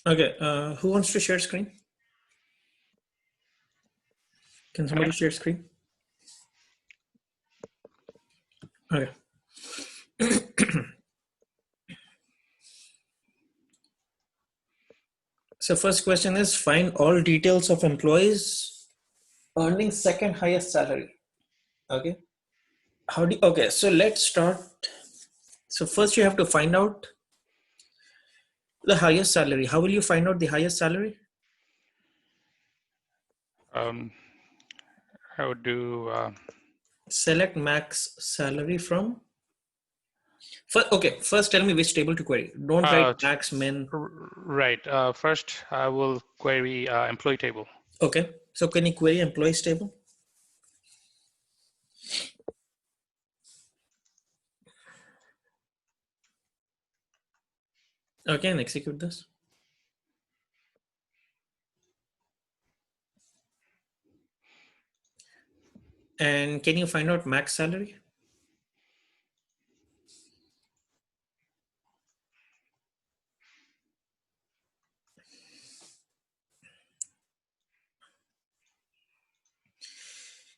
Okay, who wants to share screen? Can somebody share screen? Okay. So first question is find all details of employees earning second highest salary. Okay. Okay, so let's start. So first you have to find out the highest salary. How will you find out the highest salary? I would do Select max salary from. First tell me which table to query. Don't write max min. right. First, I will query employee table. Okay, so can you query employees table? Okay, and execute this. And can you find out max salary?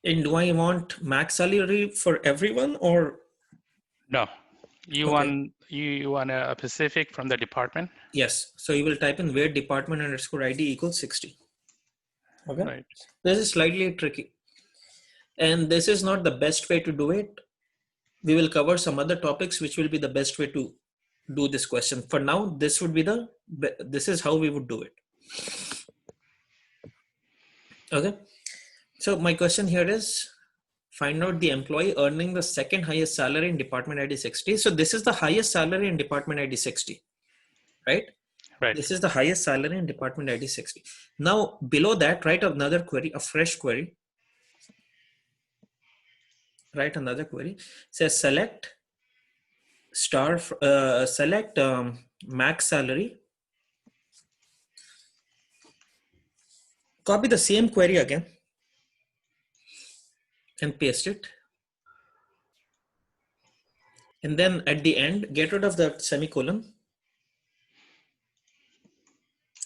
And do I want max salary for everyone or? No, you Okay. want a specific from the department. Yes. So you will type in where department underscore ID equals 60. Okay. Right. This is slightly tricky. And this is not the best way to do it. We will cover some other topics which will be the best way to do this question. For now, this is how we would do it. Okay. So my question here is find out the employee earning the second highest salary in department ID 60. So this is the highest salary in department ID 60, right? Right. This is the highest salary in department ID 60. Now below that, write another query, a fresh query. Write another query. Says select max salary. Copy the same query again and paste it. And then at the end, get rid of the semicolon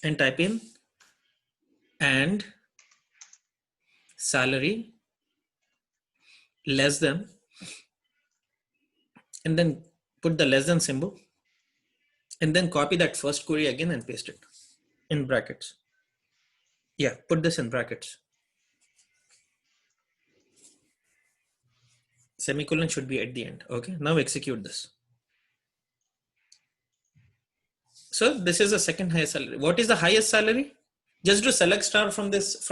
and type in and salary less than, and then put the less than symbol, and then copy that first query again and paste it in brackets. Yeah, put this in brackets. Semicolon should be at the end. Okay, now execute this. So this is the second highest salary. What is the highest salary? Just do select star from this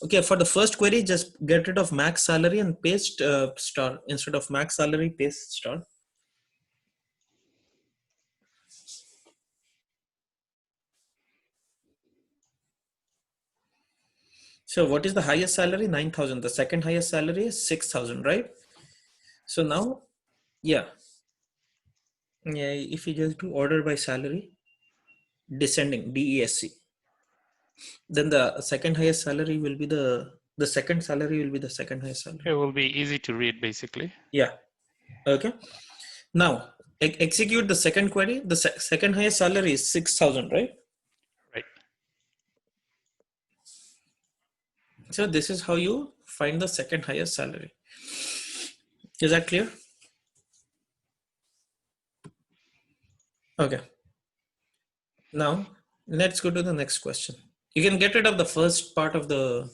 okay, for the first query, just get rid of max salary and paste star. Instead of max salary, paste star. So what is the highest salary? 9,000. The second highest salary is 6,000, right? So now, yeah, if you just do order by salary, descending, DESC, then the second highest salary will be the second salary will be the second highest salary. It will be easy to read, basically. Yeah. Okay. Now execute the second query. The second highest salary is 6,000, right? Right. So this is how you find the second highest salary. Is that clear? Okay. Now let's go to the next question. You can get rid of the first part of the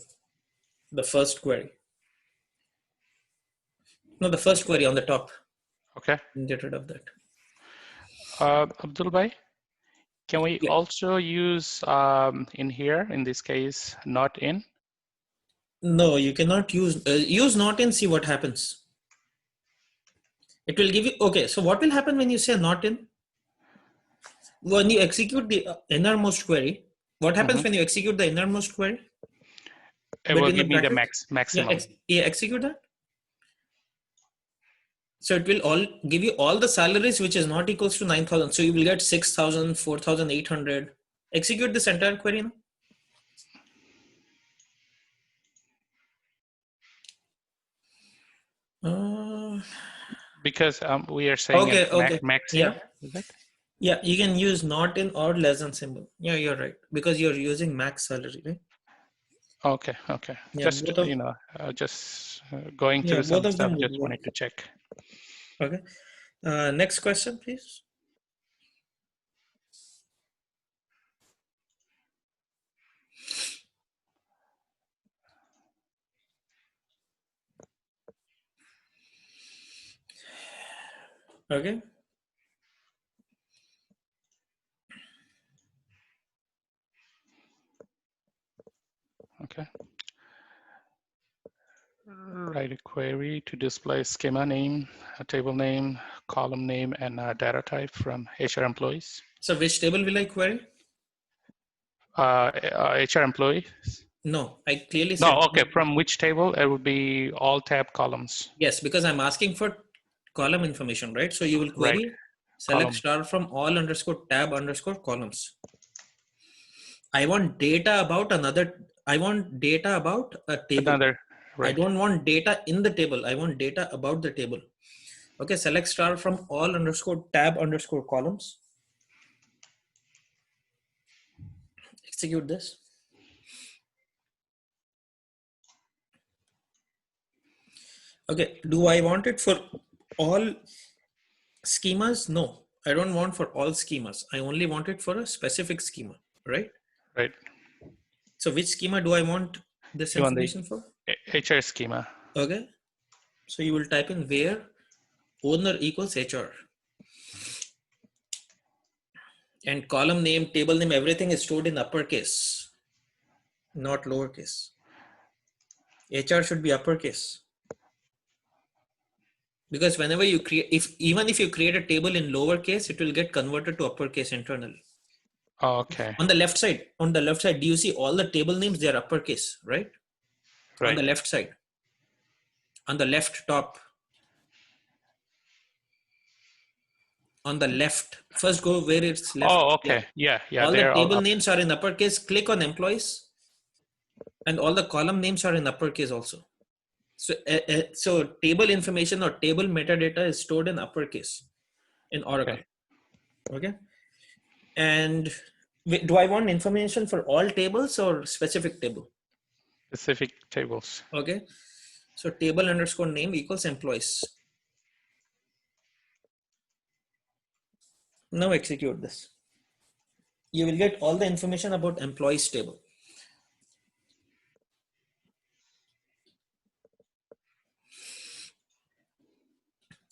first query. No, the first query on the top. Okay. Get rid of that. Abdul Bhai, can we also use in here, in this case, not in? No, you cannot use not in, see what happens. It will give you, okay, so what will happen when you say not in? When you execute the innermost query, what happens when you execute the innermost query? It will give me the maximum. Yeah, execute that. So it will all give you all the salaries which is not equals to 9,000. So you will get 6,000, 4,800. Execute this entire query now. Because we are saying okay. maximum. Yeah. Is it? Yeah, you can use not in or less than symbol. Yeah, you're right. Because you're using max salary, right? Okay, okay. Yeah, Just, both of just going yeah, through both some of stuff, them would just work. wanted to check. Okay. Next question, please. Okay. Okay. Write a query to display schema name, a table name, column name, and a data type from HR employees. So which table will I query? HR employee. No, I clearly No, said okay. From which table? It would be all tab columns. yes, because I'm asking for column information, right? So you will Right. query select Column. star from all underscore tab underscore columns. I want data about another, I want data about a table. Another. I Right. don't want data in the table. I want data about the table. Okay, select star from all underscore tab underscore columns. Execute this. Okay, do I want it for all schemas? No, I don't want for all schemas. I only want it for a specific schema, right? Right. So which schema do I want this You want the information for? HR schema. Okay, so you will type in where owner equals HR and column name, table name, everything is stored in uppercase, not lowercase. HR should be uppercase. Because whenever you create, even if you create a table in lowercase, it will get converted to uppercase internally. Okay. On the left side, do you see all the table names? They are uppercase, right? On Right. the left side, on the left top, on the left. First, go where it's left. Oh, Yeah, okay. Yeah, yeah. all the They're all table up. names are in uppercase. Click on employees, and all the column names are in uppercase also. So table information or table metadata is stored in uppercase in Oracle. Okay. Okay. And do I want information for all tables or specific table? Specific tables. Okay. So table underscore name equals employees. Now execute this. You will get all the information about employees table.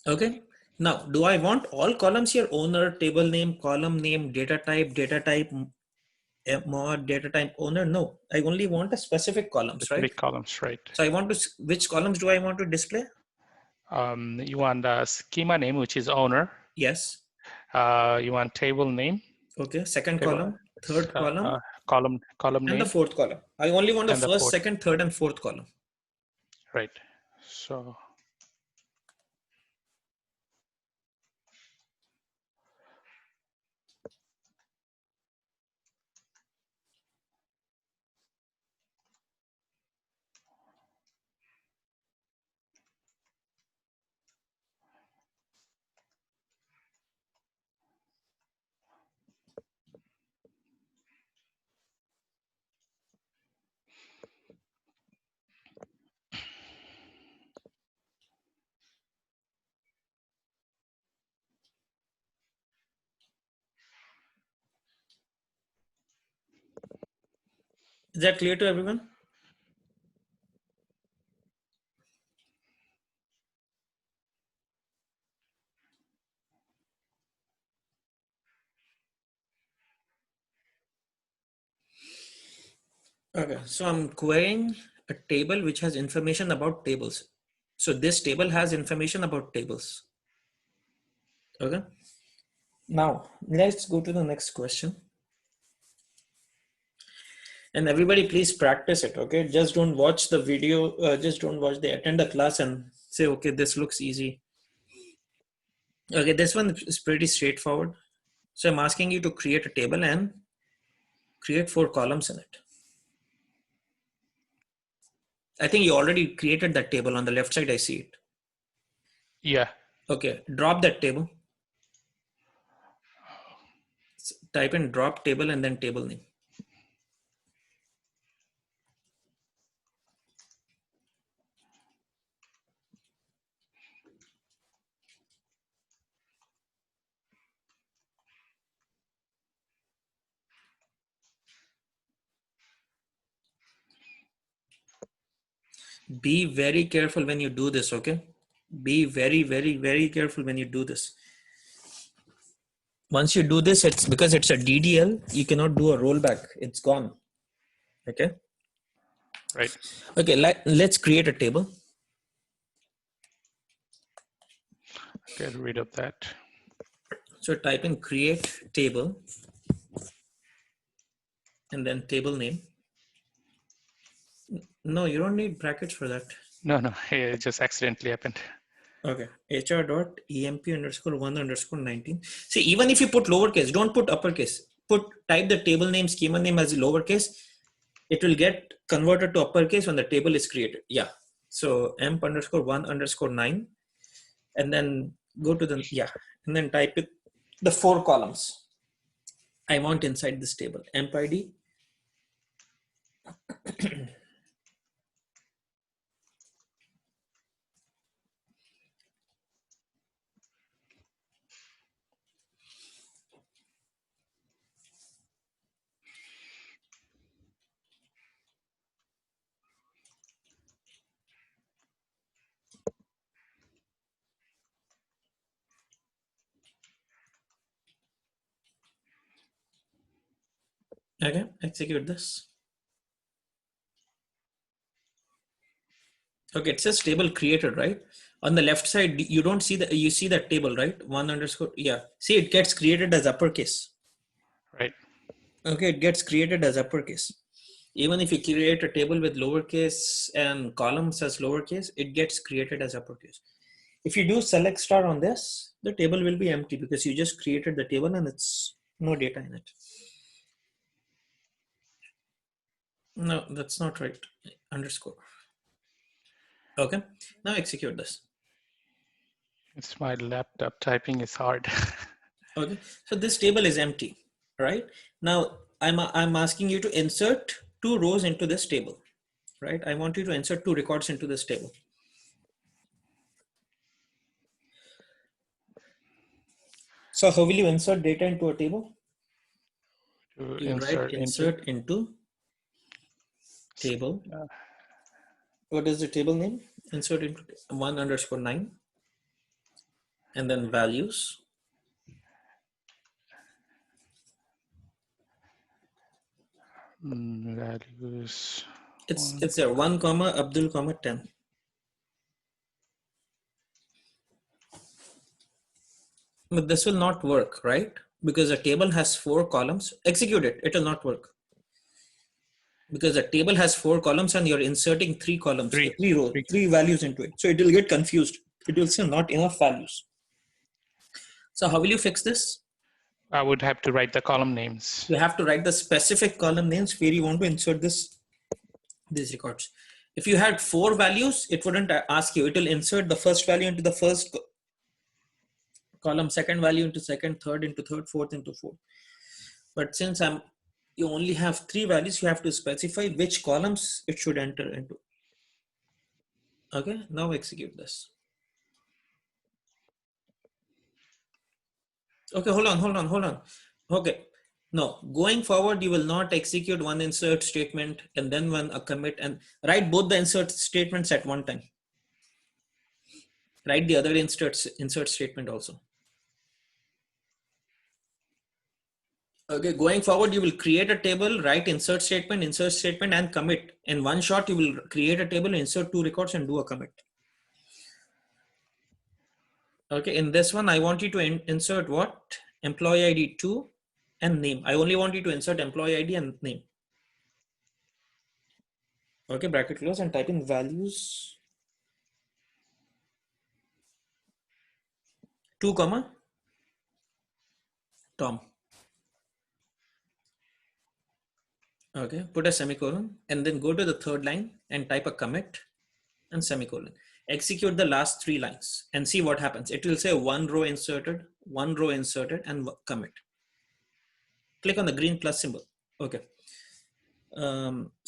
Okay. Now, do I want all columns here? Owner, table name, column name, data type, mod, data type, owner? No, I only want a specific columns, right? Specific columns, right? So I want to, which columns do I want to display? You want the schema name, which is owner. Yes. You want table name. Okay. Second Table, column, third column, column and the name, fourth column. I only want the and the first, fourth. second, third, and fourth column. Right. So Is that clear to everyone? Okay, so I'm querying a table which has information about tables. So this table has information about tables. Okay. Now let's go to the next question. And everybody please practice it. Okay. Just don't watch the video. Just don't watch attend the class and say, okay, this looks easy. Okay. This one is pretty straightforward. So I'm asking you to create a table and create 4 columns in it. I think you already created that table on the left side. I see it. yeah. Okay. Drop that table. type in drop table and then table name. Be very careful when you do this, okay? Be very, very, very careful when you do this. Once you do this, it's because it's a DDL, you cannot do a rollback. It's gone. Okay. Right. Okay, let's create a table. Get rid of that. So type in create table and then table name. No, you don't need brackets for that. No, it just accidentally happened. Okay, hr.emp_1_19. See, even if you put lowercase, don't put uppercase. Type the table name, schema name as lowercase. It will get converted to uppercase when the table is created. Yeah. So emp_1_9, and then go to the, yeah, and then type it, the 4 columns I want inside this table. Emp ID, okay, execute this. Okay, it says table created, right? On the left side, you don't see that, you see that table, right? 1_, yeah. See, it gets created as uppercase. Right. Okay, it gets created as uppercase. Even if you create a table with lowercase and columns as lowercase, it gets created as uppercase. If you do select star on this, the table will be empty because you just created the table and it's no data in it. No, that's not right. Underscore. Okay, now execute this. It's my laptop. Typing is hard. Okay, so this table is empty, right? Now I'm asking you to insert 2 rows into this table, right? I want you to insert 2 records into this table. So how will you insert data into a table? To You write insert into table. What is the table name? Insert into 1_9, and then values. Values. It's there 1, Abdul, 10. But this will not work, right? Because a table has 4 columns. Execute it. It will not work. Because a table has 4 columns and you're inserting 3 columns, 3 rows, 3 values into it. So it will get confused. It will say not enough values. So how will you fix this? I would have to write the column names. You have to write the specific column names where you want to insert these records. If you had 4 values, it wouldn't ask you. It will insert the first value into the first column, second value into second, third into third, fourth into fourth. But since you only have 3 values, you have to specify which columns it should enter into. Okay, now execute this. Okay, hold on. Okay, no, going forward, you will not execute one insert statement and then one a commit and write both the insert statements at one time. Write the other insert statement also. Okay, going forward, you will create a table, write insert statement, and commit. In one shot, you will create a table, insert 2 records and do a commit. Okay, in this one, I want you to insert what? Employee ID 2 and name. I only want you to insert employee ID and name. Okay, bracket close and type in values 2, Tom. Okay, put a semicolon and then go to the 3rd line and type a commit and semicolon. Execute the last 3 lines and see what happens. It will say 1 row inserted, and commit. click on the green plus symbol. Okay.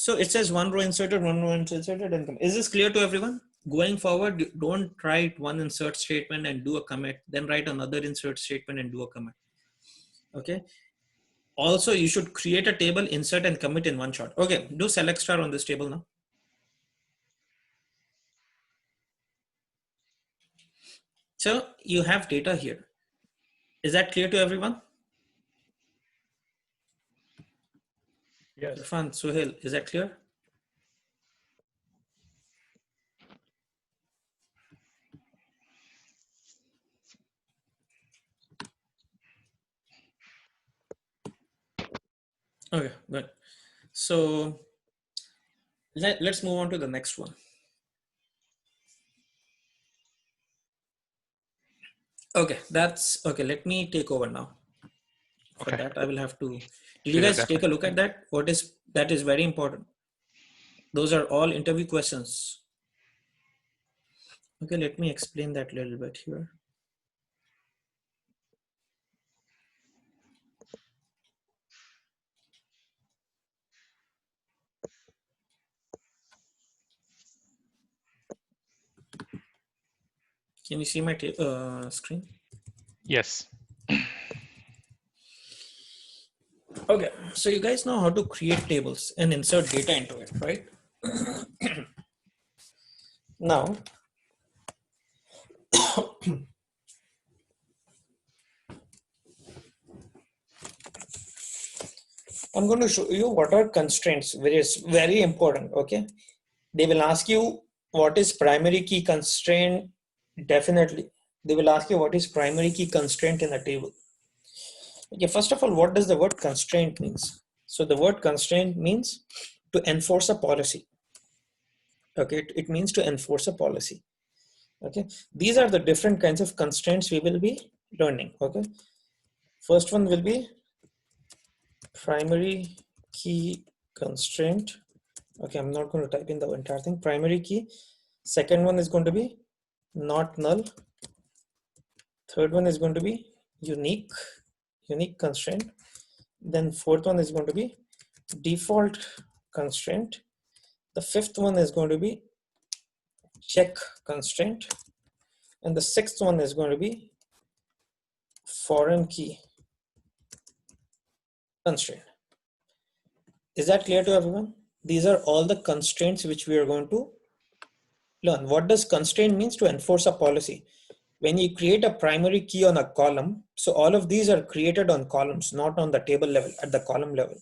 So it says one row inserted, and is this clear to everyone? Going forward, don't write one insert statement and do a commit, then write another insert statement and do a commit. Okay. Also, you should create a table, insert and commit in one shot. Okay, do select star on this table now. So you have data here. Is that clear to everyone? Yes. Irfan, Suhail, is that clear? Okay, good. So let's move on to the next one. Okay, that's okay. Let me take over now. For Okay. that, I will have to. Did you Sure, guys take a definitely. look at that? That is very important. Those are all interview questions. Okay, let me explain that a little bit here. Can you see my screen? Yes. Okay, so you guys know how to create tables and insert data into it, right? Now, I'm going to show you what are constraints, which is very important. Okay, they will ask you what is primary key constraint. Definitely, they will ask you what is primary key constraint in a table. Okay, first of all, what does the word constraint means? So the word constraint means to enforce a policy. Okay, it means to enforce a policy. Okay, these are the different kinds of constraints we will be learning. Okay, first one will be primary key constraint. Okay, I'm not going to type in the entire thing. Primary key. Second one is going to be not null. Third one is going to be unique constraint. Then fourth one is going to be default constraint. The fifth one is going to be check constraint. And the sixth one is going to be foreign key constraint. Is that clear to everyone? These are all the constraints which we are going to learn. What does constraint means? To enforce a policy. When you create a primary key on a column, so all of these are created on columns, not on the table level, at the column level.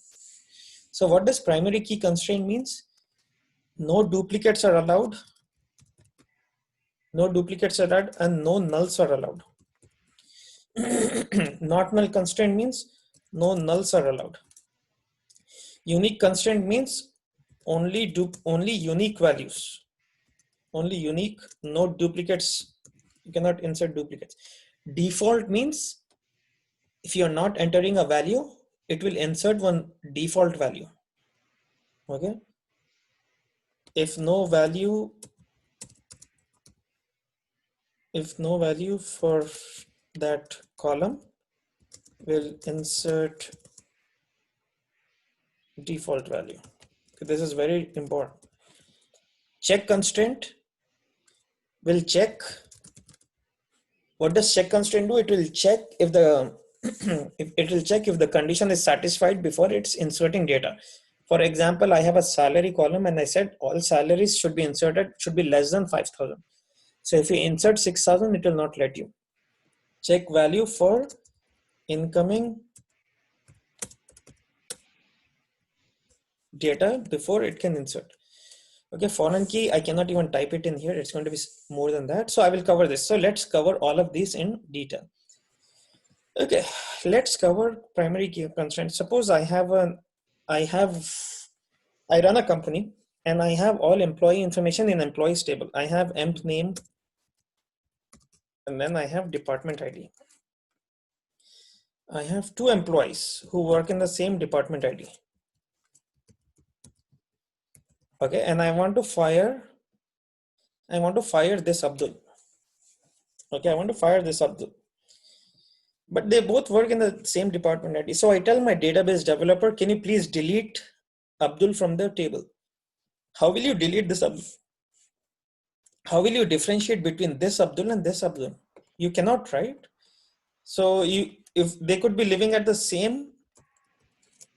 So what does primary key constraint means? No duplicates are allowed, no duplicates are allowed, and no nulls are allowed. Not null constraint means no nulls are allowed. Unique constraint means only unique values, only unique, no duplicates. You cannot insert duplicates. Default means if you're not entering a value, it will insert one default value. Okay, if no value for that column, will insert default value. This is very important. Check constraint will check. What does check constraint do? It will check if the it will check if the condition is satisfied before it's inserting data. For example, I have a salary column and I said all salaries should be inserted, should be less than 5,000. So if you insert 6,000, it will not let you. Check value for incoming data before it can insert. Okay, foreign key, I cannot even type it in here. It's going to be more than that. So I will cover this. So let's cover all of these in detail. Okay, let's cover primary key constraints. Suppose I run a company and I have all employee information in employees table. I have emp name and then I have department ID. I have two employees who work in the same department ID. Okay, and I want to fire this Abdul. Okay, I want to fire this Abdul. but they both work in the same department ID. So I tell my database developer, can you please delete Abdul from the table? How will you delete this Abdul? How will you differentiate between this Abdul and this Abdul? You cannot, right? So if they could be living at the same,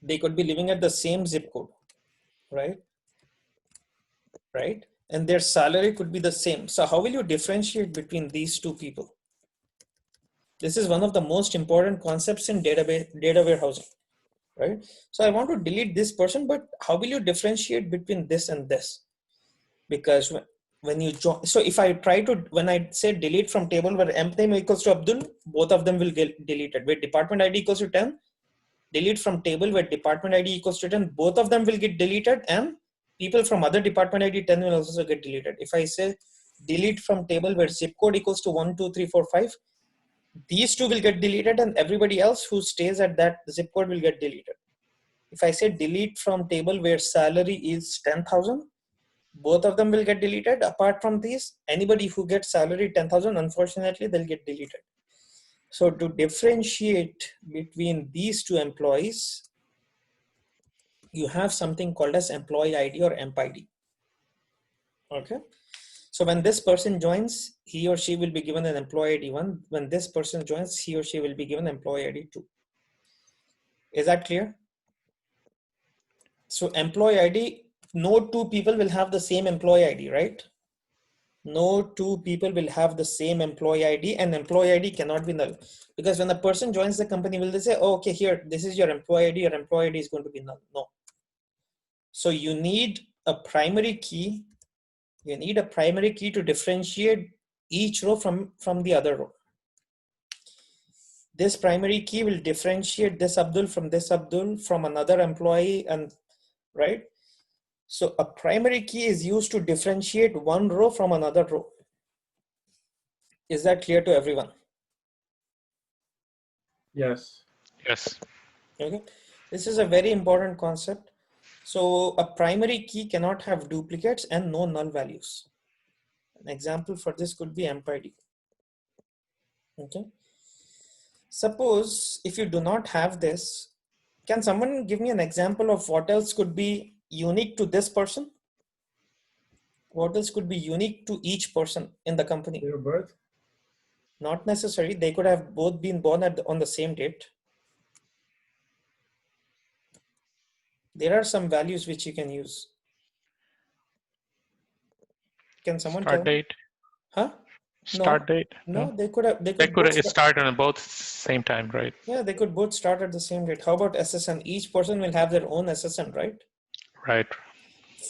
they could be living at the same zip code, right? Right? And their salary could be the same. So how will you differentiate between these two people? This is one of the most important concepts in data warehousing, right? So I want to delete this person, but how will you differentiate between this and this? Because when you join, so if I try to, when I say delete from table where emp name equals to Abdul, both of them will get deleted. Where department ID equals to 10, delete from table where department ID equals to 10, both of them will get deleted, and people from other department ID 10 will also get deleted. If I say delete from table where zip code equals to 1 2 3 4 5, these two will get deleted, and everybody else who stays at that zip code will get deleted. If I say delete from table where salary is 10,000, both of them will get deleted. Apart from these, anybody who gets salary 10,000, unfortunately, they'll get deleted. So to differentiate between these two employees, you have something called as employee ID or emp ID. Okay. So when this person joins, he or she will be given an employee ID 1. When this person joins, he or she will be given employee ID 2. Is that clear? So employee ID, no two people will have the same employee ID, right? No two people will have the same employee ID, and employee ID cannot be null. Because when a person joins the company, will they say, oh, okay, here, this is your employee ID, your employee ID is going to be null? No. So you need a primary key. You need a primary key to differentiate each row from the other row. This primary key will differentiate this Abdul from another employee, and right? So a primary key is used to differentiate one row from another row. Is that clear to everyone? Yes. Yes. Okay. This is a very important concept. So a primary key cannot have duplicates and no null values. An example for this could be emp ID. Okay. Suppose if you do not have this, can someone give me an example of what else could be unique to this person? What else could be unique to each person in the company? Date of birth? Not necessary. They could have both been born on the same date. There are some values which you can use. Can someone tell Start me? date. Huh? Start date. No, they could have. They They could could both start on both same time, right? Yeah, they could both start at the same date. How about SSN? Each person will have their own SSN, right? Right.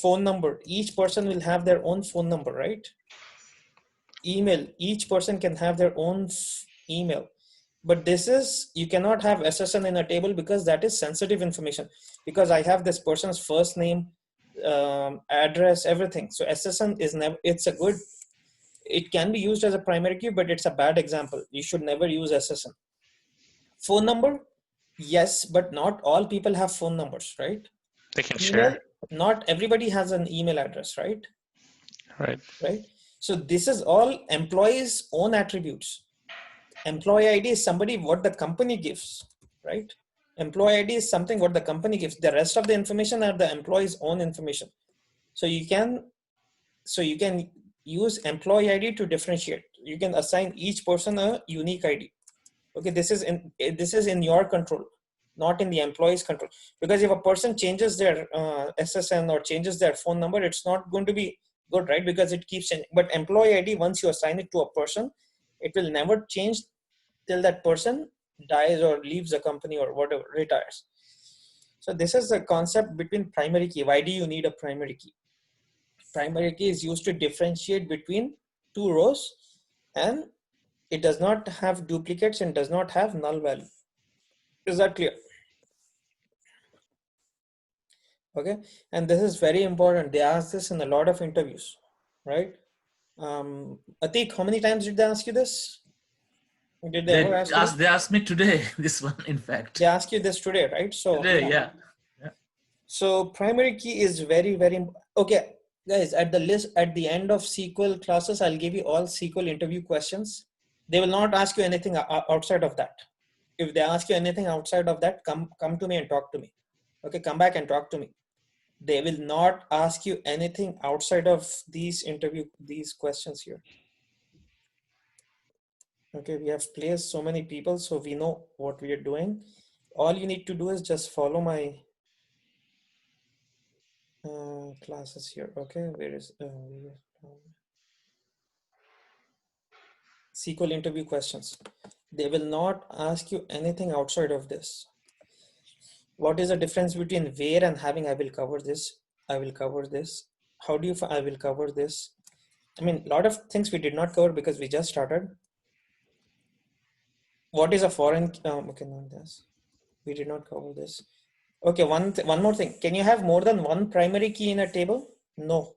Phone number. Each person will have their own phone number, right? Email. Each person can have their own email. But this is, you cannot have SSN in a table because that is sensitive information. Because I have this person's first name, address, everything. So SSN is never, it's a good, it can be used as a primary key, but it's a bad example. You should never use SSN. Phone number, yes, but not all people have phone numbers, right? They can Email, share. not everybody has an email address, right? Right. Right. So this is all employees' own attributes. Employee ID is somebody what the company gives, right? Employee ID is something what the company gives. The rest of the information are the employee's own information. So you can use employee ID to differentiate. You can assign each person a unique ID. Okay, this is in your control, not in the employee's control. Because if a person changes their SSN or changes their phone number, it's not going to be good, right? Because it keeps changing. But employee ID, once you assign it to a person, it will never change till that person dies or leaves the company or whatever, retires. So this is the concept between primary key. Why do you need a primary key? Primary key is used to differentiate between two rows, and it does not have duplicates and does not have null value. Is that clear? Okay. And this is very important. They ask this in a lot of interviews, right? Atik, how many times did they ask you this? Did they ever ask you? They asked me today, this one, in fact. They asked you this today, right? So Today, yeah. So primary key is very, very, okay. Guys, at the end of SQL classes, I'll give you all SQL interview questions. They will not ask you anything outside of that. if they ask you anything outside of that, come to me and talk to me. Okay, come back and talk to me. They will not ask you anything outside of these questions here. Okay, we have placed so many people, so we know what we are doing. All you need to do is just follow my classes here. Okay, where is SQL interview questions? They will not ask you anything outside of this. What is the difference between where and having? I will cover this. I will cover this. How do you? I will cover this. I mean, a lot of things we did not cover because we just started. What is a foreign? Okay, not this. We did not cover this. Okay, one more thing. Can you have more than one primary key in a table? No.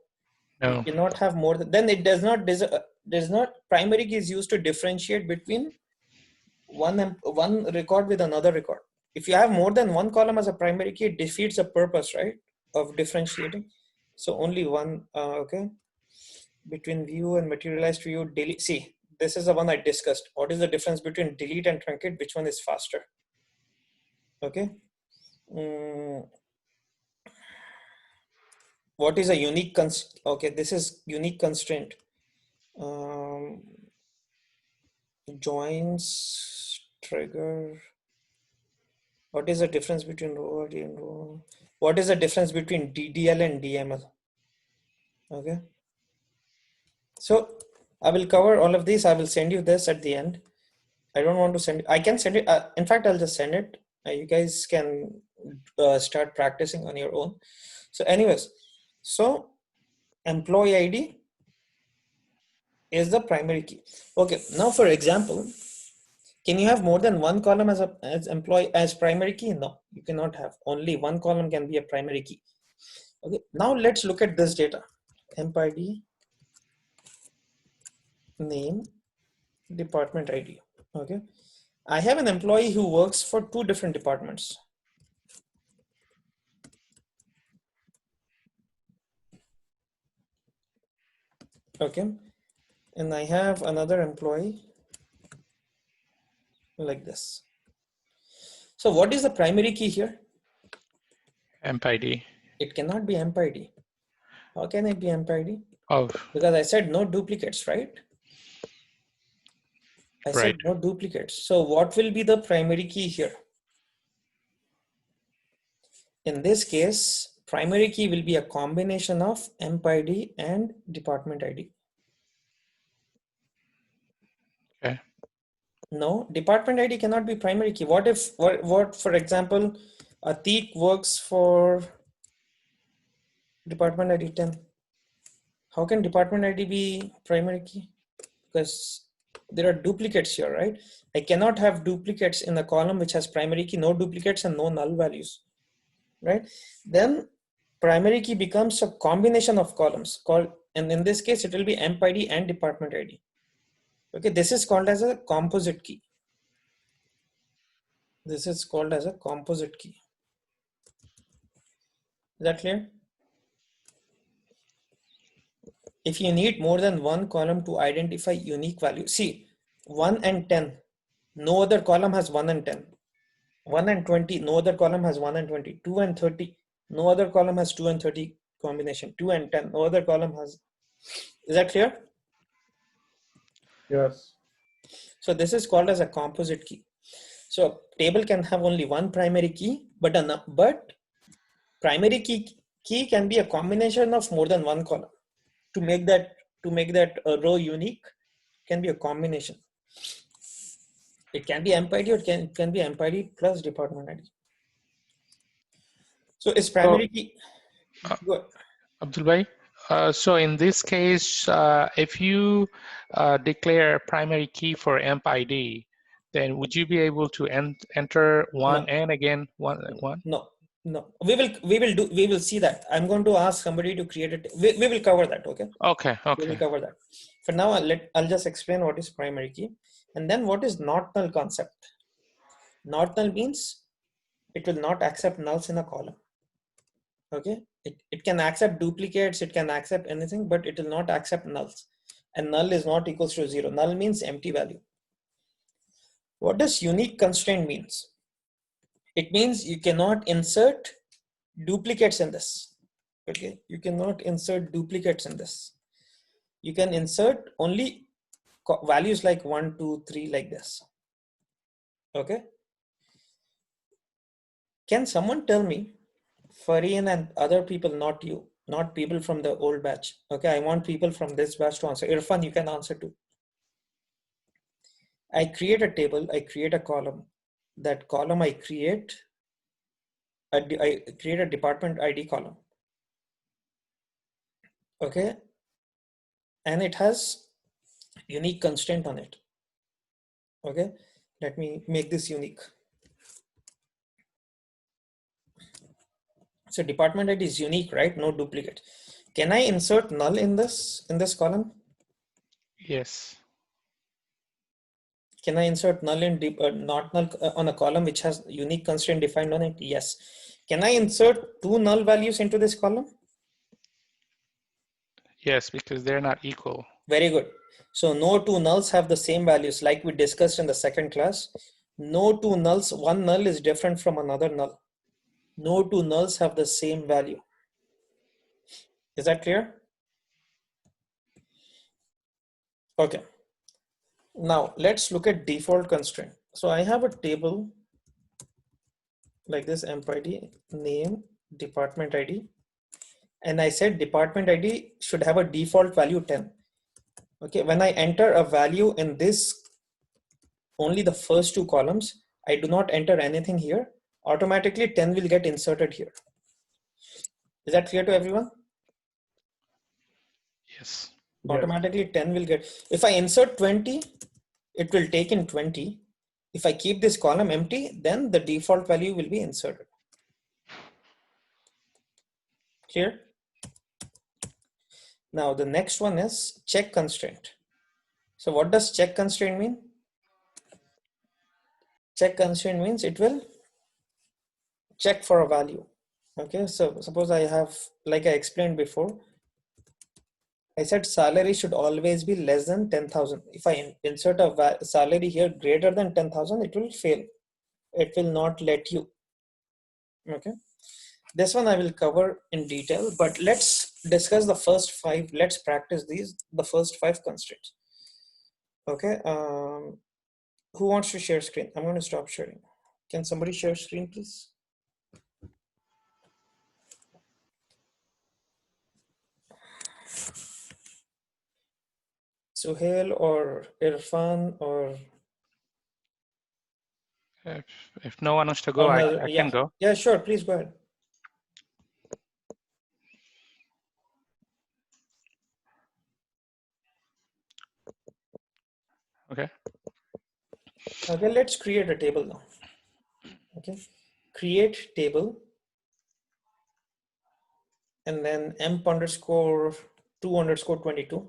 You No. cannot have more than. Then it does not. Does not. Primary key is used to differentiate between one record with another record. If you have more than one column as a primary key, it defeats the purpose, right, of differentiating. So only one. Okay. Between view and materialized view, delete. See, this is the one I discussed. What is the difference between delete and truncate? Which one is faster? Okay. What is a unique constraint? Okay, this is unique constraint. Joins, trigger. What is the difference between row ID and row? What is the difference between DDL and DML? Okay. So I will cover all of these. I will send you this at the end. I don't want to send it. I can send it. In fact, I'll just send it. You guys can start practicing on your own. So anyways, so employee ID is the primary key. Okay, now for example, can you have more than one column as primary key? No, you cannot have. Only one column can be a primary key. Okay, now let's look at this data. Emp ID, name, department ID. Okay, I have an employee who works for two different departments. Okay, and I have another employee like this. So what is the primary key here? Emp ID. It cannot be emp ID. How can it be emp ID? Oh, Because I said no duplicates, right? I right. said no duplicates. So what will be the primary key here? In this case, primary key will be a combination of emp ID and department ID. Okay. No, department ID cannot be primary key. What if, for example, Atik works for department ID 10? How can department ID be primary key? Because there are duplicates here, right? I cannot have duplicates in a column which has primary key, no duplicates and no null values, right? Then primary key becomes a combination of columns called, and in this case, it will be emp ID and department ID. Okay, this is called as a composite key. This is called as a composite key. Is that clear? If you need more than one column to identify unique value, see 1 and 10, no other column has 1 and 10. 1 and 20, no other column has 1 and 20. 2 and 30, no other column has 2 and 30 combination. 2 and 10, no other column has. Is that clear? Yes. So this is called as a composite key. So table can have only one primary key, but primary key can be a combination of more than one column. To make that row unique, can be a combination. It can be emp ID or it can be emp ID plus department ID. So it's primary key. Good. Abdul Bhai, so in this case, if you declare primary key for emp ID, then would you be able to enter one and again one? No. We will see that. I'm going to ask somebody to create it. We will cover that. Okay. Okay. We will cover that. For now, I'll just explain what is primary key, and then what is not null concept. Not null means it will not accept nulls in a column. Okay. It can accept duplicates. It can accept anything, but it will not accept nulls. And null is not equals to 0. Null means empty value. What does unique constraint means? It means you cannot insert duplicates in this. Okay, you cannot insert duplicates in this. You can insert only values like 1, 2, 3 like this. Okay. Can someone tell me, Farian and other people, not you, not people from the old batch. Okay, I want people from this batch to answer. Irfan, you can answer too. I create a table, I create a column. That column I create a department ID column. Okay, and it has unique constraint on it. Okay, let me make this unique. So department ID is unique, right? No duplicate. Can I insert null in this column? Yes. Can I insert null in not null on a column which has unique constraint defined on it? Yes. Can I insert two null values into this column? Yes, because they're not equal. Very good. So no two nulls have the same values like we discussed in the second class. No two nulls, one null is different from another null. No two nulls have the same value. Is that clear? Okay. Now let's look at default constraint. So I have a table like this, emp ID, name, department ID. And I said department ID should have a default value 10. Okay, when I enter a value in this, only the first two columns, I do not enter anything here, automatically 10 will get inserted here. Is that clear to everyone? Yes. Automatically 10 will get, if I insert 20, it will take in 20. If I keep this column empty, then the default value will be inserted. Clear? Now the next one is check constraint. So what does check constraint mean? Check constraint means it will check for a value. Okay, so suppose I have, like I explained before, I said salary should always be less than 10,000. If I insert a salary here greater than 10,000, it will fail. It will not let you. Okay, this one I will cover in detail, but let's discuss the first five. Let's practice the first five constraints. Okay, who wants to share screen? I'm going to stop sharing. Can somebody share screen, please? Suhail or Irfan or If no one wants to go, I yeah, can go. yeah, sure, please go ahead. Okay. Okay, let's create a table now. Okay, create table and then emp underscore 2 underscore 22.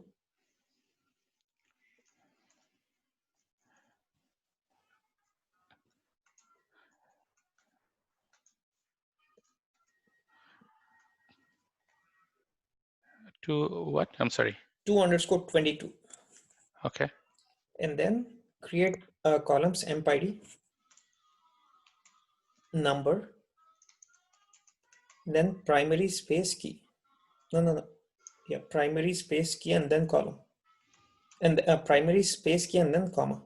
To what? I'm sorry. 2 underscore 22. Okay. And then create columns emp ID, number, then primary space key. No. Yeah, primary space key and then column. And primary space key and then comma.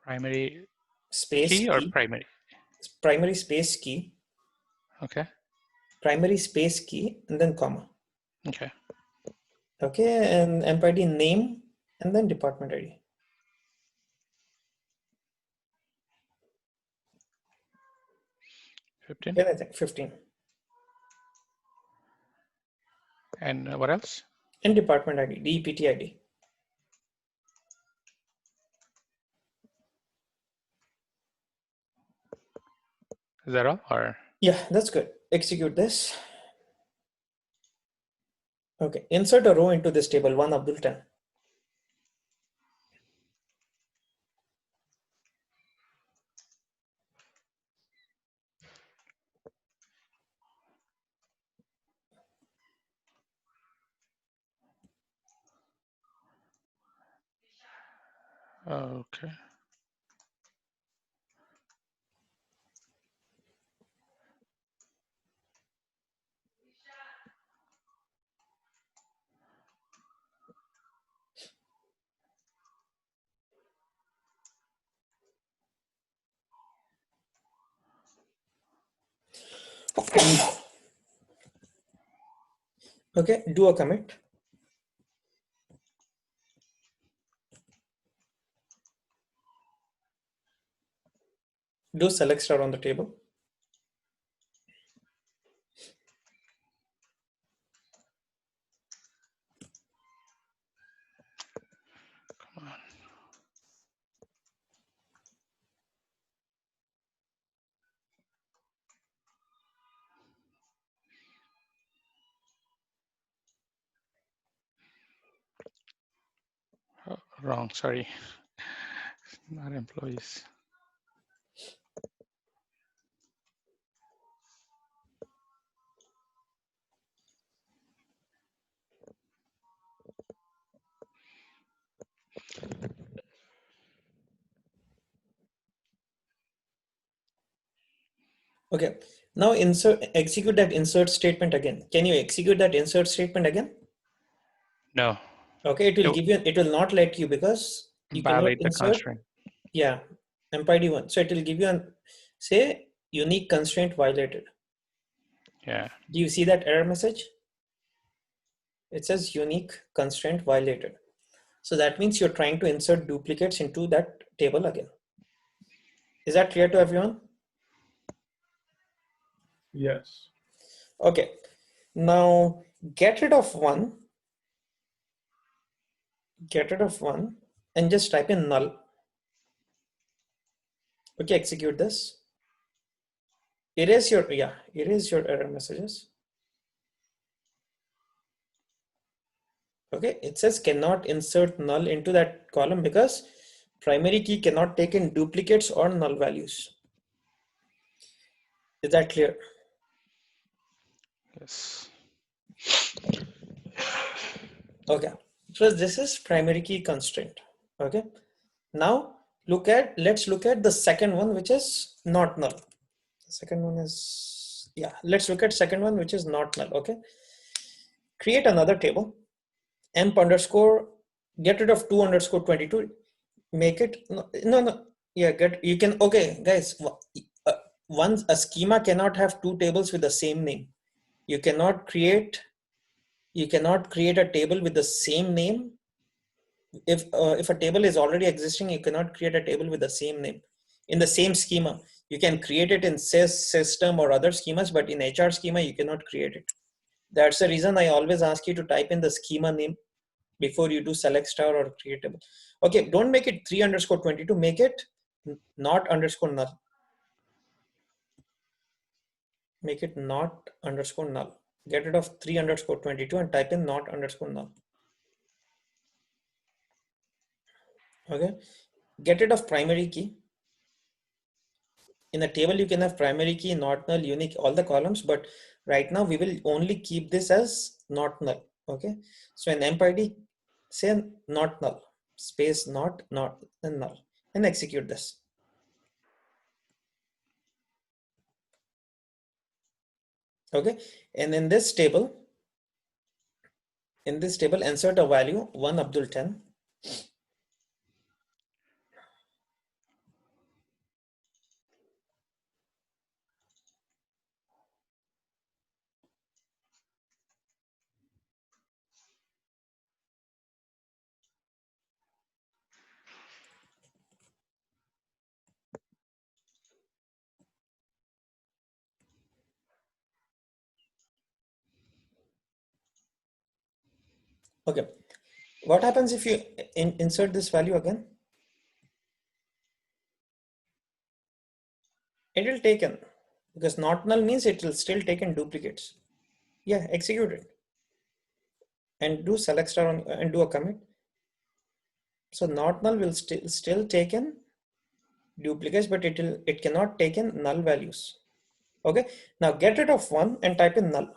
Primary Space key or key, primary? primary space key, Okay. primary space key, and then comma. Okay. Okay, and emp ID name and then department ID. Anything, 15. And what else? And department ID, DEPT ID. Is that all? Or Yeah, that's good. Execute this. Okay, insert a row into this table, 1 Abdul 10. Okay. Okay, do a commit. Do select star on the table. Come on. Oh, wrong, sorry. Not employees. Okay, now execute that insert statement again. Can you execute that insert statement again? No. Okay, it will give you, it will not let you because you cannot Violate the insert. constraint. Yeah, MPID 1. So it will give you an, say, unique constraint violated. Yeah. Do you see that error message? It says unique constraint violated. So that means you're trying to insert duplicates into that table again. Is that clear to everyone? Yes. Okay. Now get rid of one. Get rid of one and just type in null. Okay, execute this. Erase your error messages. Okay, it says cannot insert null into that column because primary key cannot take in duplicates or null values. Is that clear? Yes. Okay, so this is primary key constraint. Okay, now let's look at the second one, which is not null. The second one is, yeah, let's look at second one, which is not null. Okay, create another table, emp underscore, get rid of 2 underscore 22, make it, no, yeah, you can, okay, guys, once a schema cannot have two tables with the same name. You cannot create a table with the same name. If a table is already existing, you cannot create a table with the same name in the same schema. You can create it in sys, system, or other schemas, but in HR schema you cannot create it. That's the reason I always ask you to type in the schema name before you do select star or create table. Okay, don't make it 3 underscore 22, make it not underscore null. Make it not underscore null. Get rid of 3 underscore 22 and type in not underscore null. Okay, get rid of primary key. In a table you can have primary key, not null, unique, all the columns, but right now we will only keep this as not null. Okay, so in MPID say not null, space not and null, and execute this. Okay, and in this table insert a value 1 Abdul 10. Okay, what happens if you insert this value again? It will take in, because not null means it will still take in duplicates. Yeah, execute it and do select star on, and do a commit. So not null will still take in duplicates, but it cannot take in null values. Okay, now get rid of one and type in null.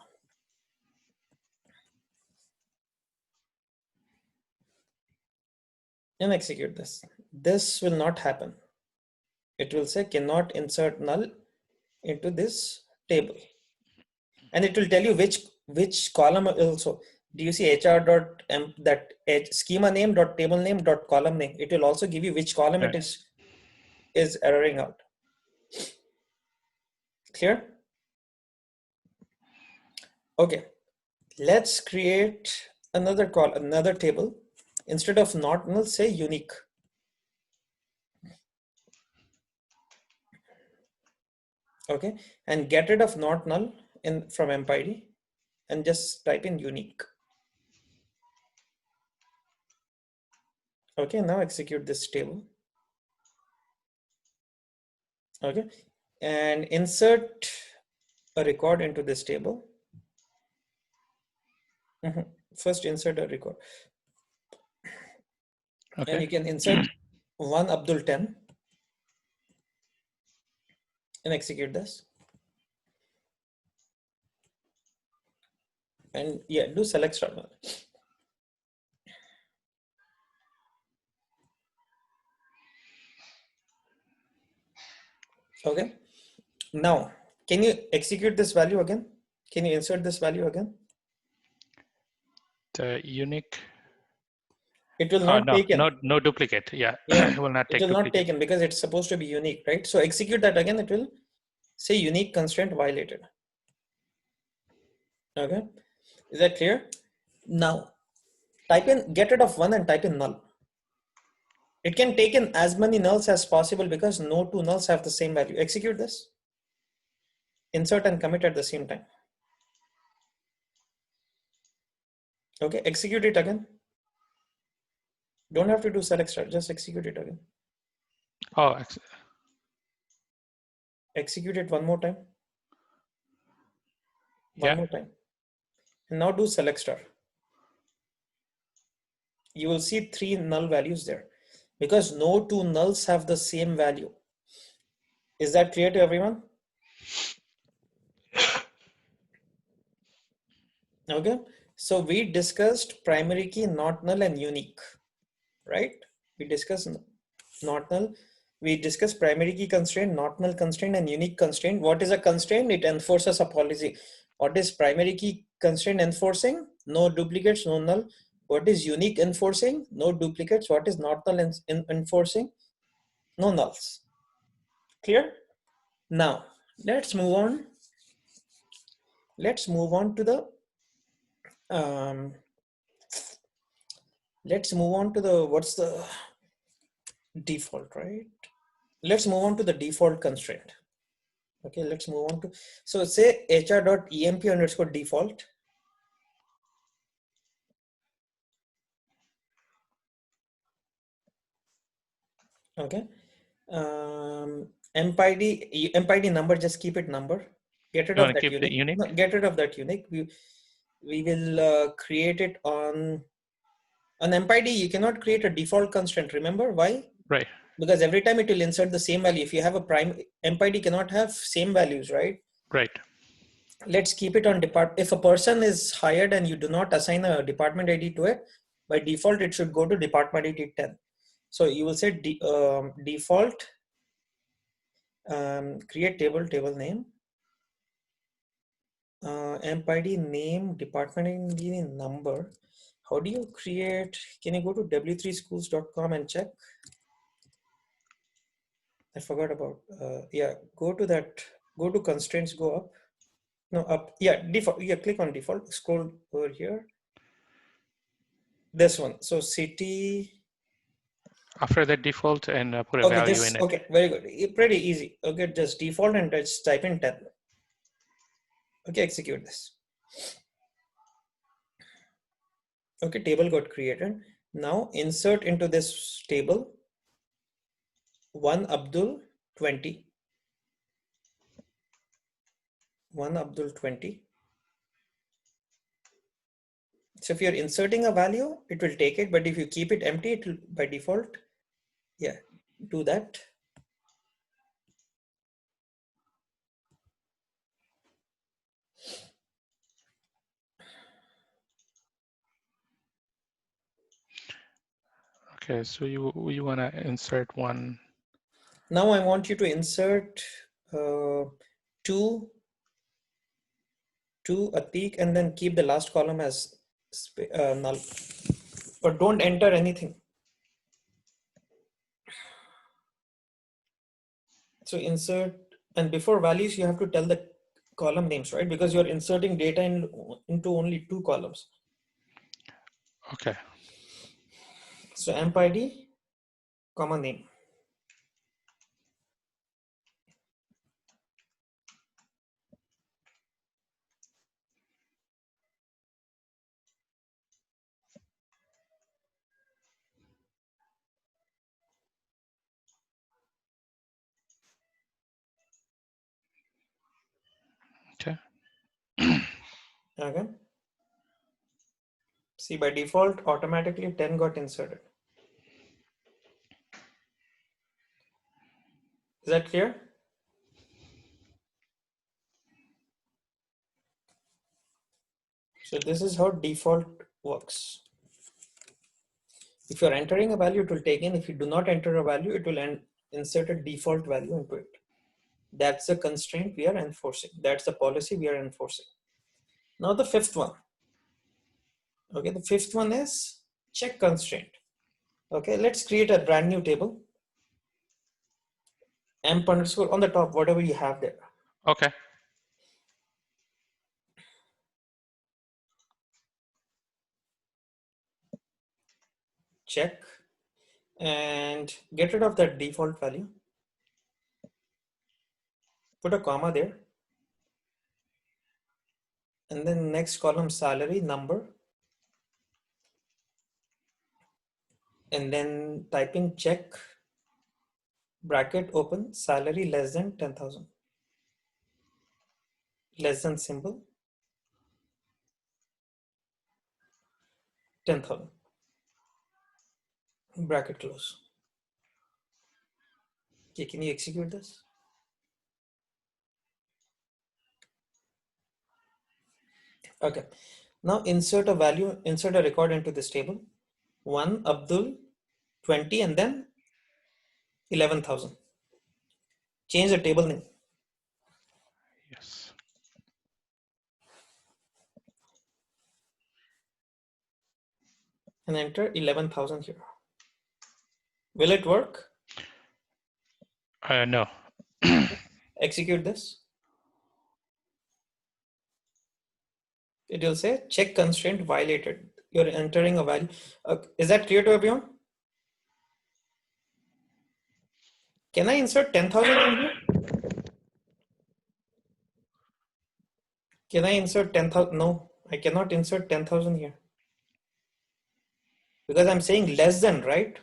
And execute this. this will not happen. It will say cannot insert null into this table, and it will tell you which column also. Do you see hr dot that schema name dot table name dot column name? It will also give you which column it is erroring out. Clear? Okay, let's create another table. Instead of not null, say unique. Okay, and get rid of not null in from empid and just type in unique. Okay, now execute this table. Okay, and insert a record into this table. First insert a record. Okay. And you can insert one Abdul 10 and execute this. And yeah, do select start. Okay, now can you execute this value again? Can you insert this value again? The unique. It will not take in. No duplicate. Yeah, Yeah, it will not take it will duplicate. not take in because it's supposed to be unique, right? So execute that again. It will say unique constraint violated. Okay, is that clear? Now type in get rid of one and type in null. It can take in as many nulls as possible because no two nulls have the same value. Execute this. Insert and commit at the same time. Okay, execute it again. Don't have to do select start, just execute it again. Oh, Execute it one more time. yeah. One more time. And now do select star. You will see 3 null values there because no two nulls have the same value. Is that clear to everyone? Okay, so we discussed primary key, not null, and unique, right? We discussed not null. We discussed primary key constraint, not null constraint, and unique constraint. What is a constraint? It enforces a policy. What is primary key constraint enforcing? No duplicates, no null. What is unique enforcing? No duplicates. What is not null enforcing? No nulls. Clear? Now let's move on. Let's move on to the what's the default, right? Let's move on to the default constraint. Okay, let's move on to, so say hr.emp underscore default. Okay, empid number, just keep it number. Get rid of that unique. Unique? No, get rid of that unique. We will create it on empid. You cannot create a default constraint. Remember why? Right. Because every time it will insert the same value. If you have a prime, empid cannot have same values, right? Right. Let's keep it on department. If a person is hired and you do not assign a department ID to it, by default it should go to department ID 10. So you will say default create table name, empid name, department ID number. How do you create? Can you go to w3schools.com and check? I forgot about yeah, go to that, go to constraints, go up. No, up. Yeah, default. Yeah, click on default. Scroll over here. This one. So city. After that default and put a value in it. Okay, very good. Pretty easy. Okay, just default and just type in 10. Okay, execute this. Okay, table got created. Now insert into this table one Abdul 20. One Abdul 20. So if you're inserting a value, it will take it, but if you keep it empty, it will by default. Yeah, do that. Okay, so you want to insert one. Now I want you to insert two Atik and then keep the last column as null. But don't enter anything. So insert, and before values, you have to tell the column names, right? Because you're inserting data into only two columns. Okay. So amp ID, comma name. Okay. Okay. See, by default, automatically 10 got inserted. Is that clear? So this is how default works. If you're entering a value, it will take in. If you do not enter a value, it will insert a default value into it. That's the constraint we are enforcing. That's the policy we are enforcing. Now the fifth one. Okay, the fifth one is check constraint. Okay, let's create a brand new table. Amp underscore on the top, whatever you have there. Okay. Check and get rid of that default value. Put a comma there. And then next column salary number. And then type in check bracket open salary less than 10,000. Less than symbol 10,000. Bracket close. Okay, can you execute this? Okay. Now insert a value, insert a record into this table. 1 Abdul 20 and then 11,000. Change the table name. Yes. And enter 11,000 here. Will it work? No. Execute this. It will say check constraint violated. You're entering a value. Is that clear to everyone? Can I insert 10,000 in here? Can I insert 10,000? No, I cannot insert 10,000 here. Because I'm saying less than, right?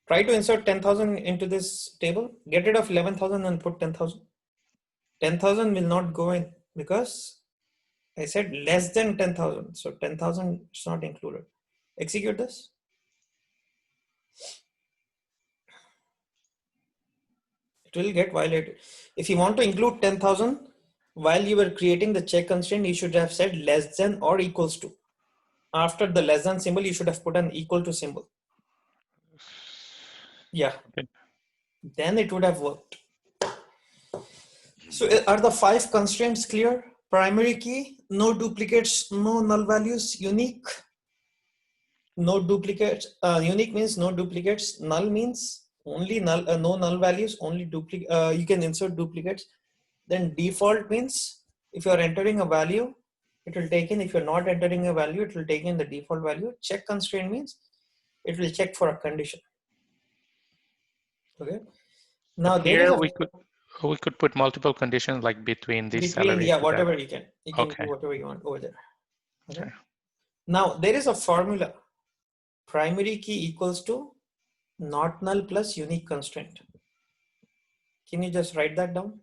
Try to insert 10,000 into this table. Get rid of 11,000 and put 10,000. 10,000 will not go in because I said less than 10,000. So 10,000 is not included. Execute this. It will get violated. If you want to include 10,000, while you were creating the check constraint, you should have said less than or equals to. After the less than symbol, you should have put an equal to symbol. Yeah. Okay. Then it would have worked. So are the 5 constraints clear? Primary key, no duplicates, no null values, unique, no duplicates. Unique means no duplicates. Null means only null, no null values, only duplicate. You can insert duplicates. Then default means if you are entering a value, it will take in. If you're not entering a value, it will take in the default value. Check constraint means it will check for a condition. Okay. Now there is Here a we could put multiple conditions like between this salary yeah, to that. whatever you can Okay. do whatever you want over there. Okay. Okay. Now there is a formula. Primary key equals to not null plus unique constraint. Can you just write that down?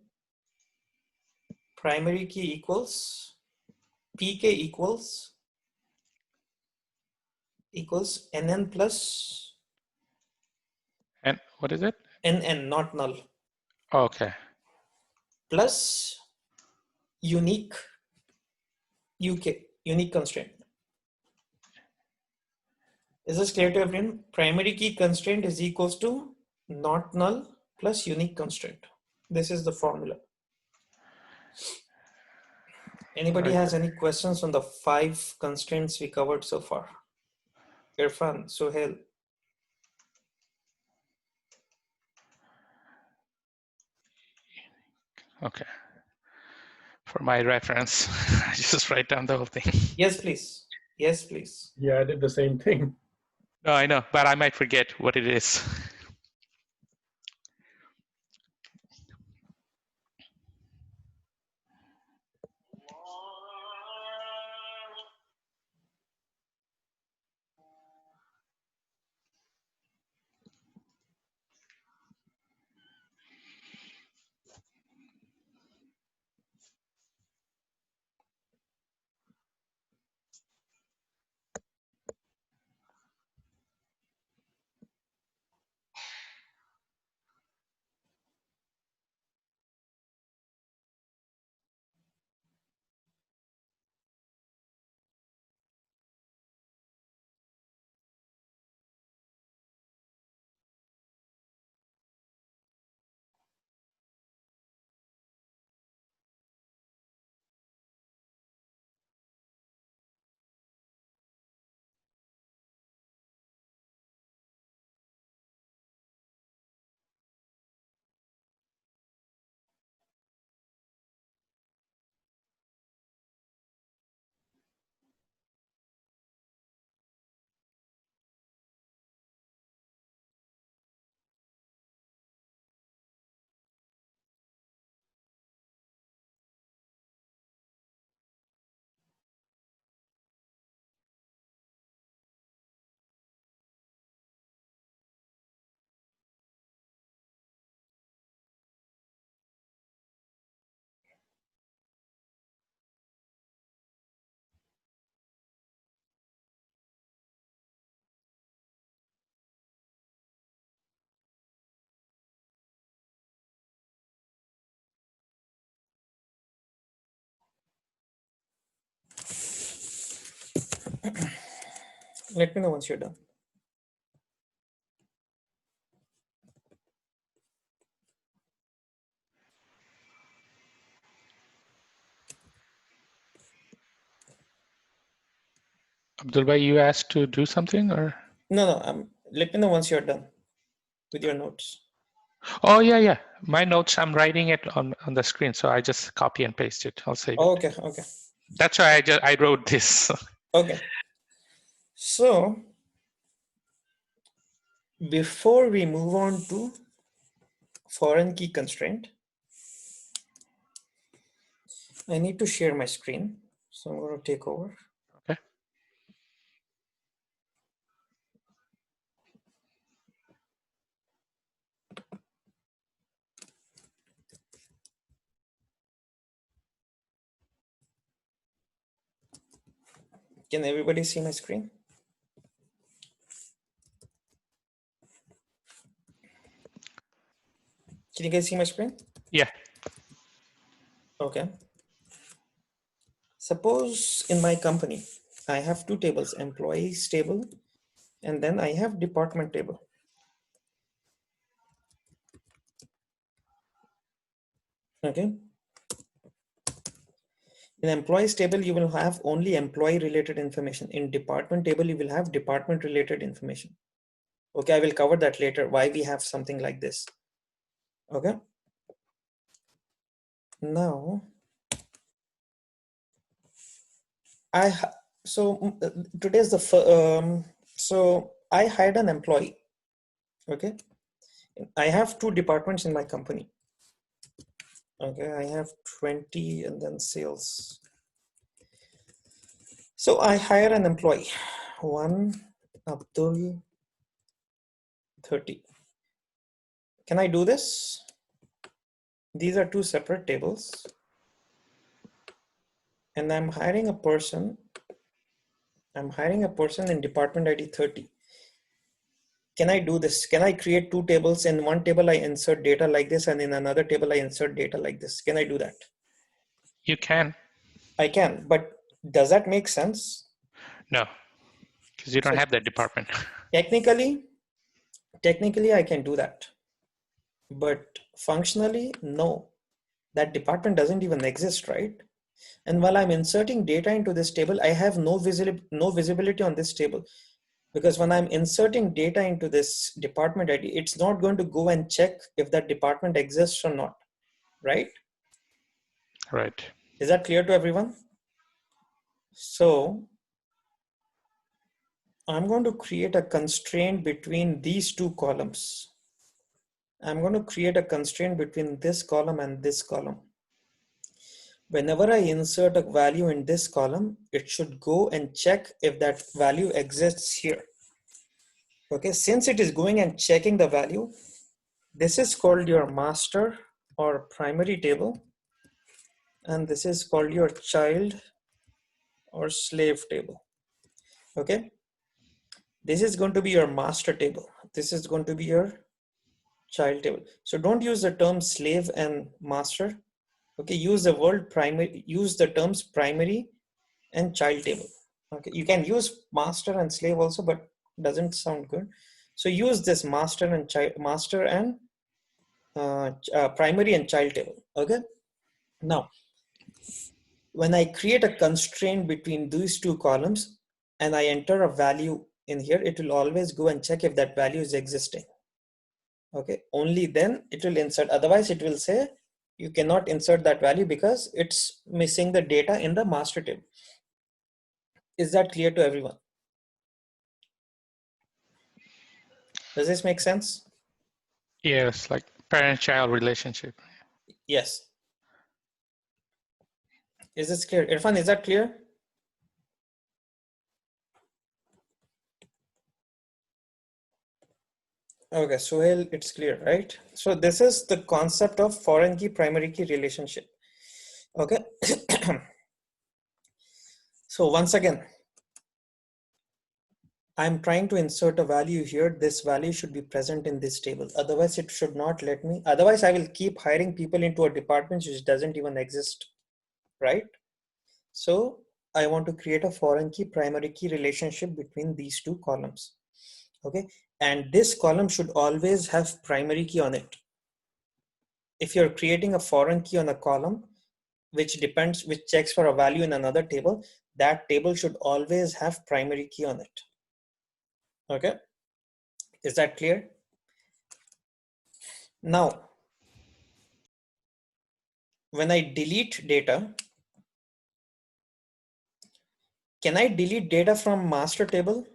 Primary key equals pk equals nn plus And what is it? nn, not null, Okay. plus unique unique constraint. Is this clear to everyone? Primary key constraint is equals to not null plus unique constraint. This is the formula. Anybody Right. has any questions on the 5 constraints we covered so far? Irfan, Sohail. Okay. For my reference, I just write down the whole thing. Yes, please. Yes, please. Yeah, I did the same thing. No, I know, but I might forget what it is. Let me know once you're done. Abdul Bhai, you asked to do something or? No. Let me know once you're done with your notes. Oh, yeah. My notes, I'm writing it on the screen, so I just copy and paste it. I'll save it. Okay. That's why I wrote this. Okay. So before we move on to foreign key constraint, I need to share my screen. So I'm going to take over. Okay. Can everybody see my screen? Can you guys see my screen? Yeah. Okay. Suppose in my company, I have 2 tables, employees table, and then I have department table. Okay. In employees table, you will have only employee related information. In department table, you will have department related information. Okay, I will cover that later, why we have something like this. Okay. Now, today's so I hired an employee. Okay. I have 2 departments in my company. Okay, I have 20 and then sales. So I hire an employee, 1 Abdul 30. Can I do this? These are 2 separate tables. And I'm hiring a person. I'm hiring a person in department ID 30. Can I do this? Can I create 2 tables? In one table, I insert data like this, and in another table, I insert data like this. Can I do that? You can. I can, but does that make sense? No. Because you don't So have that department. technically I can do that, but functionally, no, that department doesn't even exist, right? And while I'm inserting data into this table, I have no visibility on this table, because when I'm inserting data into this department ID, it's not going to go and check if that department exists or not, right? Right. Is that clear to everyone? So I'm going to create a constraint between these two columns. I'm going to create a constraint between this column and this column. Whenever I insert a value in this column, it should go and check if that value exists here. Okay, since it is going and checking the value, this is called your master or primary table, and this is called your child or slave table. Okay, this is going to be your master table. This is going to be your child table. So don't use the term slave and master. Okay, use the word primary, use the terms primary and child table. Okay, you can use master and slave also, but doesn't sound good. So use this master and child, master and primary and child table. Okay, now when I create a constraint between these two columns and I enter a value in here, it will always go and check if that value is existing. Okay, only then it will insert, otherwise it will say you cannot insert that value because it's missing the data in the master table. Is that clear to everyone? Does this make sense? Yes, like parent-child relationship. Yes. Is this clear? Irfan, is that clear? Okay, Suhail, it's clear, right? So this is the concept of foreign key, primary key relationship. Okay. So once again, I'm trying to insert a value here. This value should be present in this table. Otherwise, it should not let me. Otherwise, I will keep hiring people into a department which doesn't even exist, right? So I want to create a foreign key, primary key relationship between these two columns. Okay, and this column should always have primary key on it. If you're creating a foreign key on a column, which checks for a value in another table, that table should always have primary key on it. Okay, is that clear? Now, when I delete data, can I delete data from master table?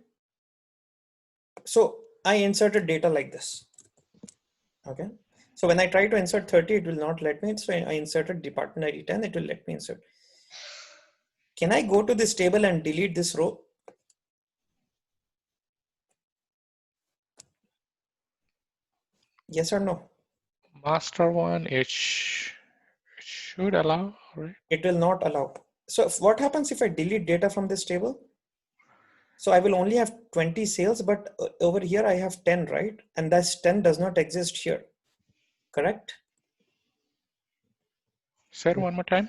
So I inserted data like this. Okay, so when I try to insert 30, it will not let me. So I inserted department ID 10, it will let me insert. Can I go to this table and delete this row? Yes or no? Master one, it should allow, right? It will not allow. So what happens if I delete data from this table? So I will only have 20 sales, but over here I have 10, right? And that's 10 does not exist here, correct? Say it one more time.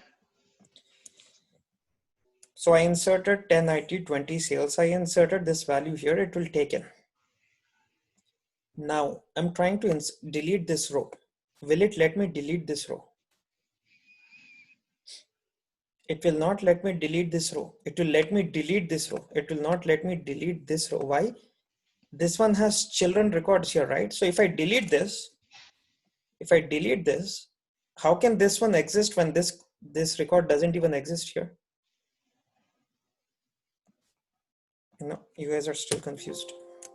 So I inserted 10 IT, 20 sales. I inserted this value here, it will take in. Now I'm trying to delete this row. Will it let me delete this row? It will not let me delete this row. It will let me delete this row. It will not let me delete this row. Why? This one has children records here, right? So if I delete this, how can this one exist when this record doesn't even exist here? No, you guys are still confused.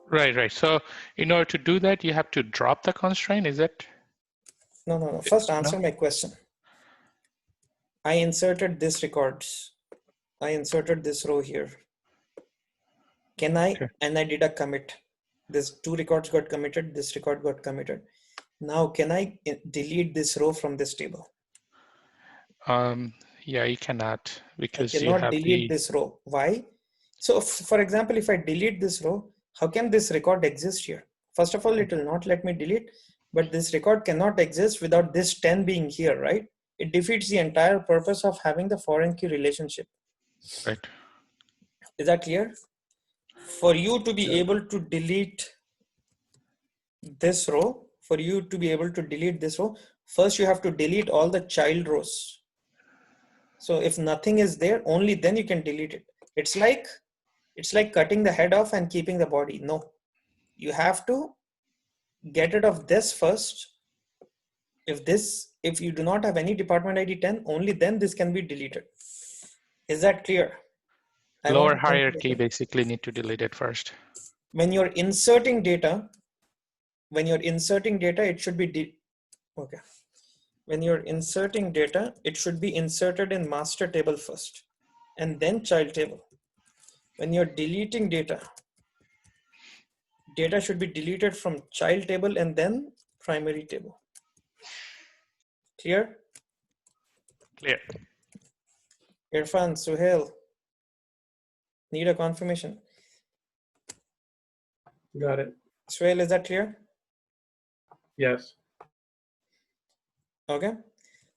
Right. So in order to do that, you have to drop the constraint, is it? No. First answer No? my question. I inserted this records. I inserted this row here. Can I, Okay. and I did a commit. This two records got committed, this record got committed. Now, can I delete this row from this table? Yeah, you cannot, I because you cannot have delete the, this row. Why? So for example, if I delete this row, how can this record exist here? First of all, it will not let me delete, but this record cannot exist without this 10 being here, right? It defeats the entire purpose of having the foreign key relationship. right. Is that clear? For you to be able to delete this row, first you have to delete all the child rows. So if nothing is there, only then you can delete it. It's like cutting the head off and keeping the body. No, you have to get rid of this first. If you do not have any department ID 10, only then this can be deleted. Is that clear? Lower hierarchy basically need to delete it first. When you're inserting data, it should be okay. When you're inserting data, it should be inserted in master table first and then child table. When you're deleting data should be deleted from child table and then primary table. Clear? Clear. Irfan, Suhail, need a confirmation. Got it. Suhail, is that clear? Yes. Okay.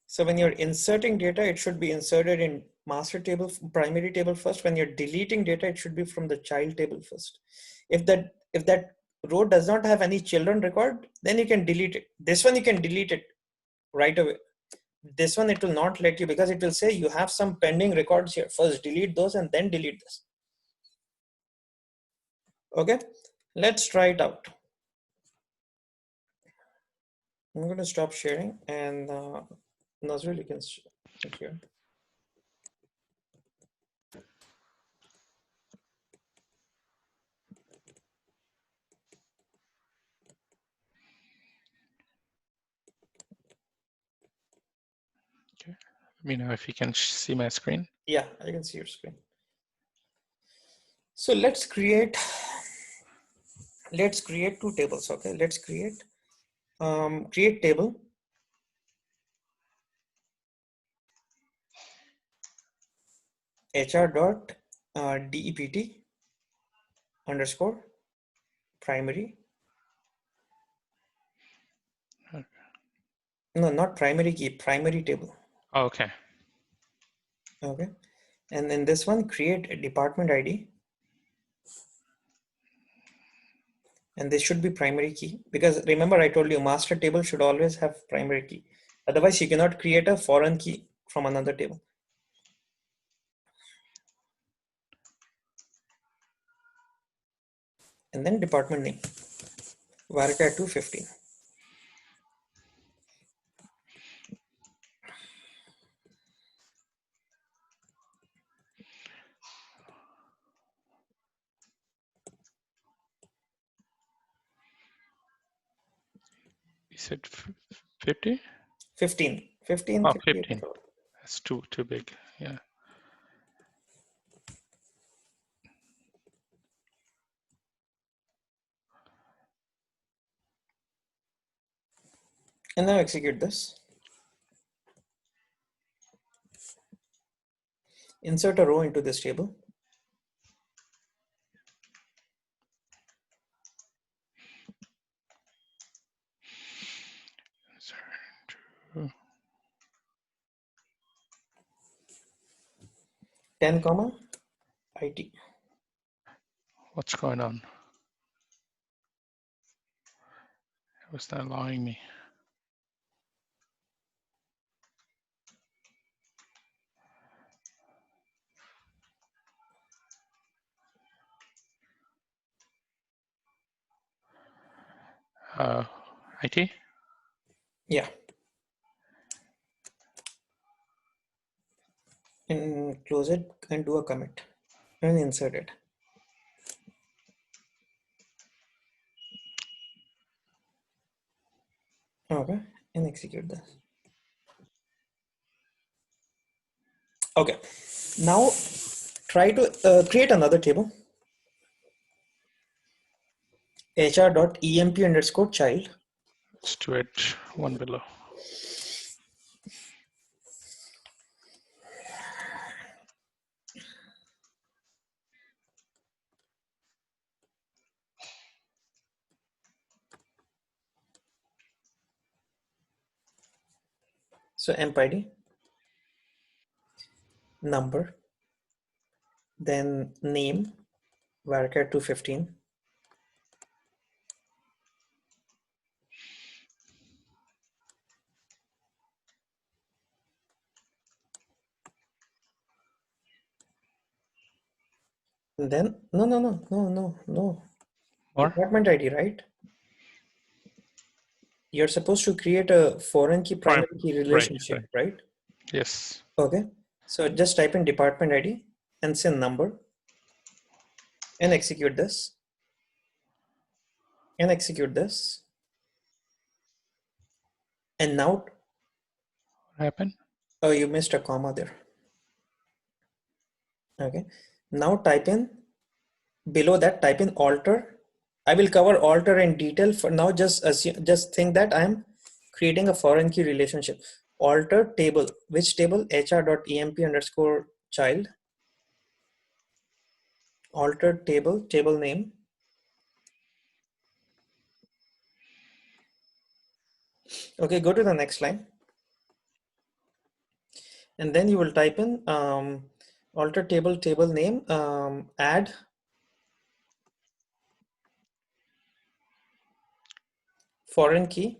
So when you're inserting data, it should be inserted in master table, primary table first. When you're deleting data, it should be from the child table first. If that row does not have any children record, then you can delete it. This one you can delete it right away. This one it will not let you, because it will say you have some pending records here. First delete those and then delete this. Okay, let's try it out. I'm going to stop sharing, and Nazrul, you can share. Okay. Let me know if you can see my screen. Yeah, I can see your screen. So let's create two tables. Okay, let's create table HR dot DEPT underscore primary. Okay. No, not primary key, primary table. Oh, okay. Okay, and then this one, create a department ID, and this should be primary key, because remember I told you master table should always have primary key. Otherwise you cannot create a foreign key from another table. And then department name, varchar 215. You said 50? 15. Oh, 15. That's too big. Yeah. And now execute this. Insert a row into this table. Sorry. 10 comma IT. What's going on? It was not allowing me. IT? Yeah. And close it and do a commit and insert it. Okay, and execute this. Okay, now try to create another table. HR.emp underscore child. Let's do it one below. So emp ID, number, then name, varchar 215. And then no. Or Department ID, right? You're supposed to create a foreign key prime, primary key right, relationship, right. right? Yes. Okay. So just type in department ID and say number and execute this. And execute this. And now, What happened? oh, you missed a comma there. Okay. Now type in, below that, type in alter. I will cover alter in detail. For now, just think that I'm creating a foreign key relationship. Alter table. Which table? hr.emp underscore child. Alter table, table name. Okay, go to the next line. And then you will type in alter table, table name, add foreign key.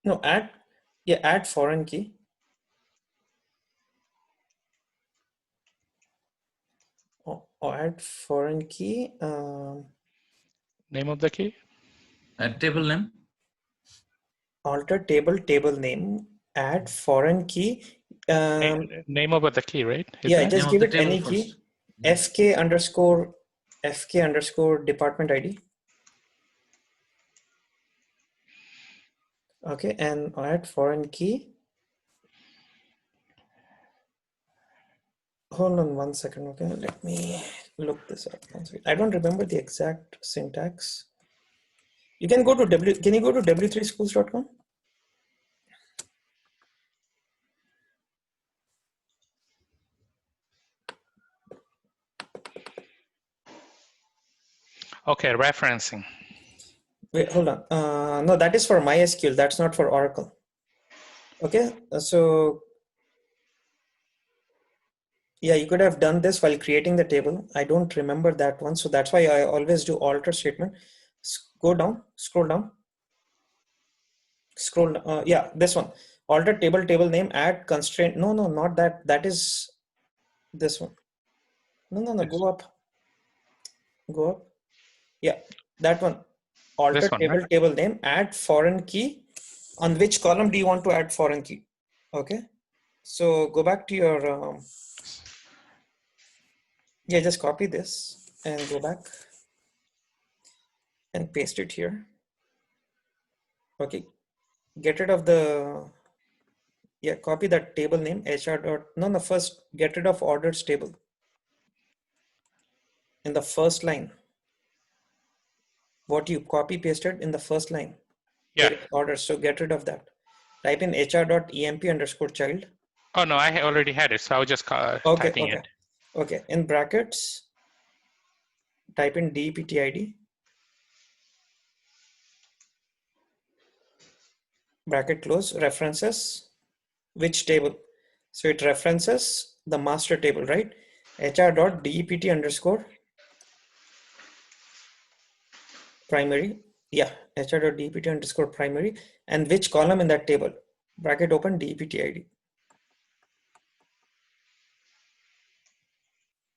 No, add foreign key. Or add foreign key. Name of the key? Table name. Alter table, table name, add foreign key. Name of the key, right? Yeah, Isn't it? just Name of give the it table any first. key. fk underscore department ID. Okay, and add foreign key. Hold on 1 second. Okay, let me look this up. I don't remember the exact syntax. You can go to can you go to w3schools.com? Okay, referencing. Wait, hold on. No, that is for MySQL. That's not for Oracle. Okay, so yeah, you could have done this while creating the table. I don't remember that one. So that's why I always do alter statement. Go down, scroll down, yeah, this one. Alter table, table name, add constraint. No, not that. That is this one. No, This, go up, go up. Yeah, that one. Alter this one, right? table, table name, add foreign key. On which column do you want to add foreign key? Okay, so go back to your, yeah, just copy this and go back and paste it here. Okay, get rid of the, yeah, copy that table name, hr dot, no, first get rid of orders table in the first line. What you copy pasted in the first line, Yeah. there is orders, so get rid of that. Type in hr.emp underscore child. Oh no, I already had it, so I was just Okay, typing it. okay. In brackets, type in deptid, bracket close, references, which table? So it references the master table, right? hr.dept underscore primary. Yeah, hr.dept underscore primary. And which column in that table? Bracket open, deptid.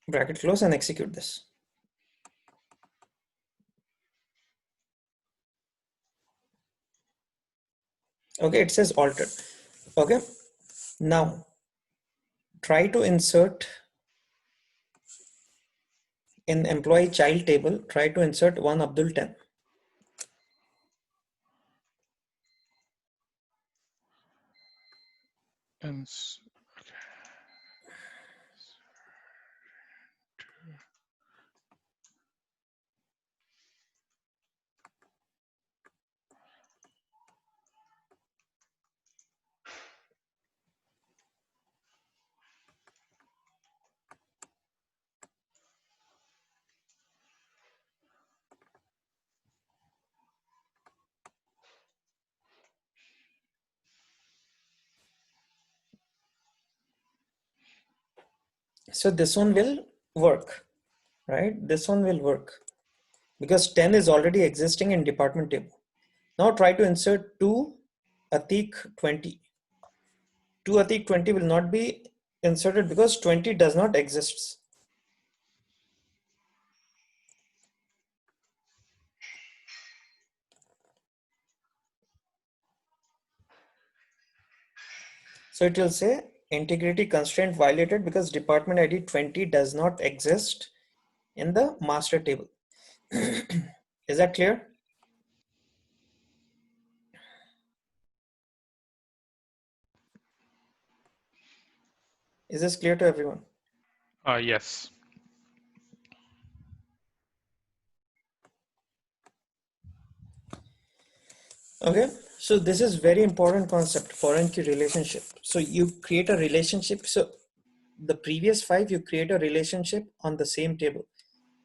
Bracket close and execute this. Okay, it says altered. Okay, now try to insert in employee child table, try to insert one Abdul 10. And So this one will work, right? This one will work because 10 is already existing in department table. Now try to insert 2 Atik 20. 2 Atik 20 will not be inserted because 20 does not exist. So it will say integrity constraint violated because department ID 20 does not exist in the master table. Is that clear? Is this clear to everyone? Yes. Okay, so this is very important concept, foreign key relationship. So you create a relationship. So the previous 5, you create a relationship on the same table.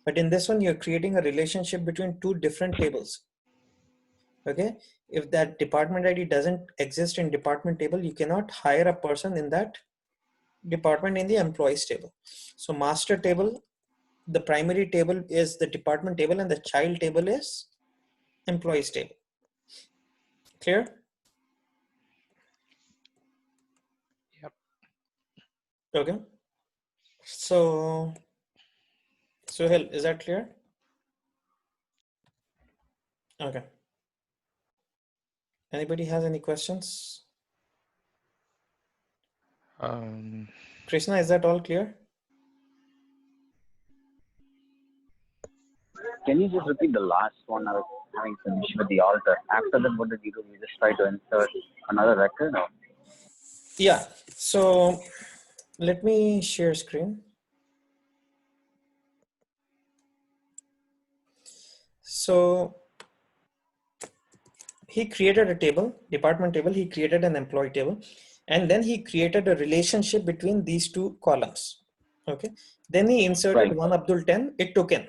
But in this one, you're creating a relationship between 2 different tables. Okay, if that department ID doesn't exist in department table, you cannot hire a person in that department in the employees table. So master table, the primary table is the department table and the child table is employees table. Clear? Yep. Okay. So Suhail, is that clear? Okay. Anybody has any questions? Krishna, is that all clear? Can you just repeat the last one? I was having some issue with the altar. After that, what did you do? You just try to insert another record? Or? Yeah. So let me share screen. So he created a table, department table, he created an employee table, and then he created a relationship between these 2 columns. Okay. Then he inserted Right. 1 Abdul 10, it took in.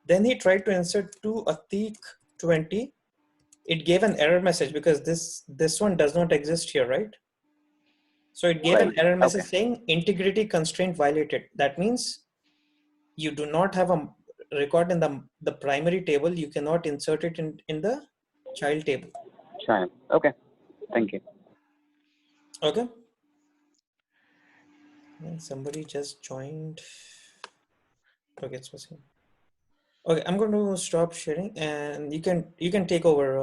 Then he tried to insert 2 Atik 20. It gave an error message because this one does not exist here, right? So it gave an Right. error message Okay. saying integrity constraint violated. That means you do not have a record in the primary table. You cannot insert it in the child table. Fine. Okay. Thank you. Okay. And somebody just joined. Okay, it's missing. Okay, I'm going to stop sharing, and you can take over,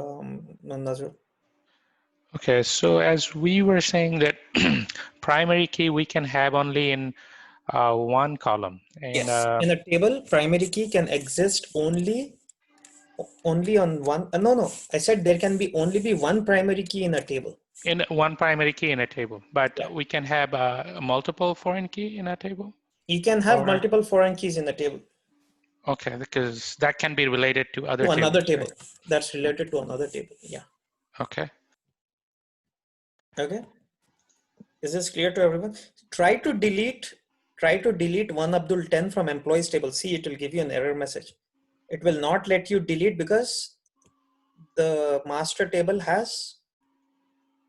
Nazrul. Okay, so as we were saying that primary key we can have only in one column, and Yes, in a table, primary key can exist only on one. No. I said there can be only be one primary key in a table. in one primary key in a table, but Yeah. we can have multiple foreign key in a table. You can have Or multiple foreign keys in a table. okay, because that can be related to other To another tables, table right? that's related to another table. Yeah. Okay. Okay. Is this clear to everyone? Try to delete 1 Abdul 10 from employees table. See, it will give you an error message. It will not let you delete because the master table has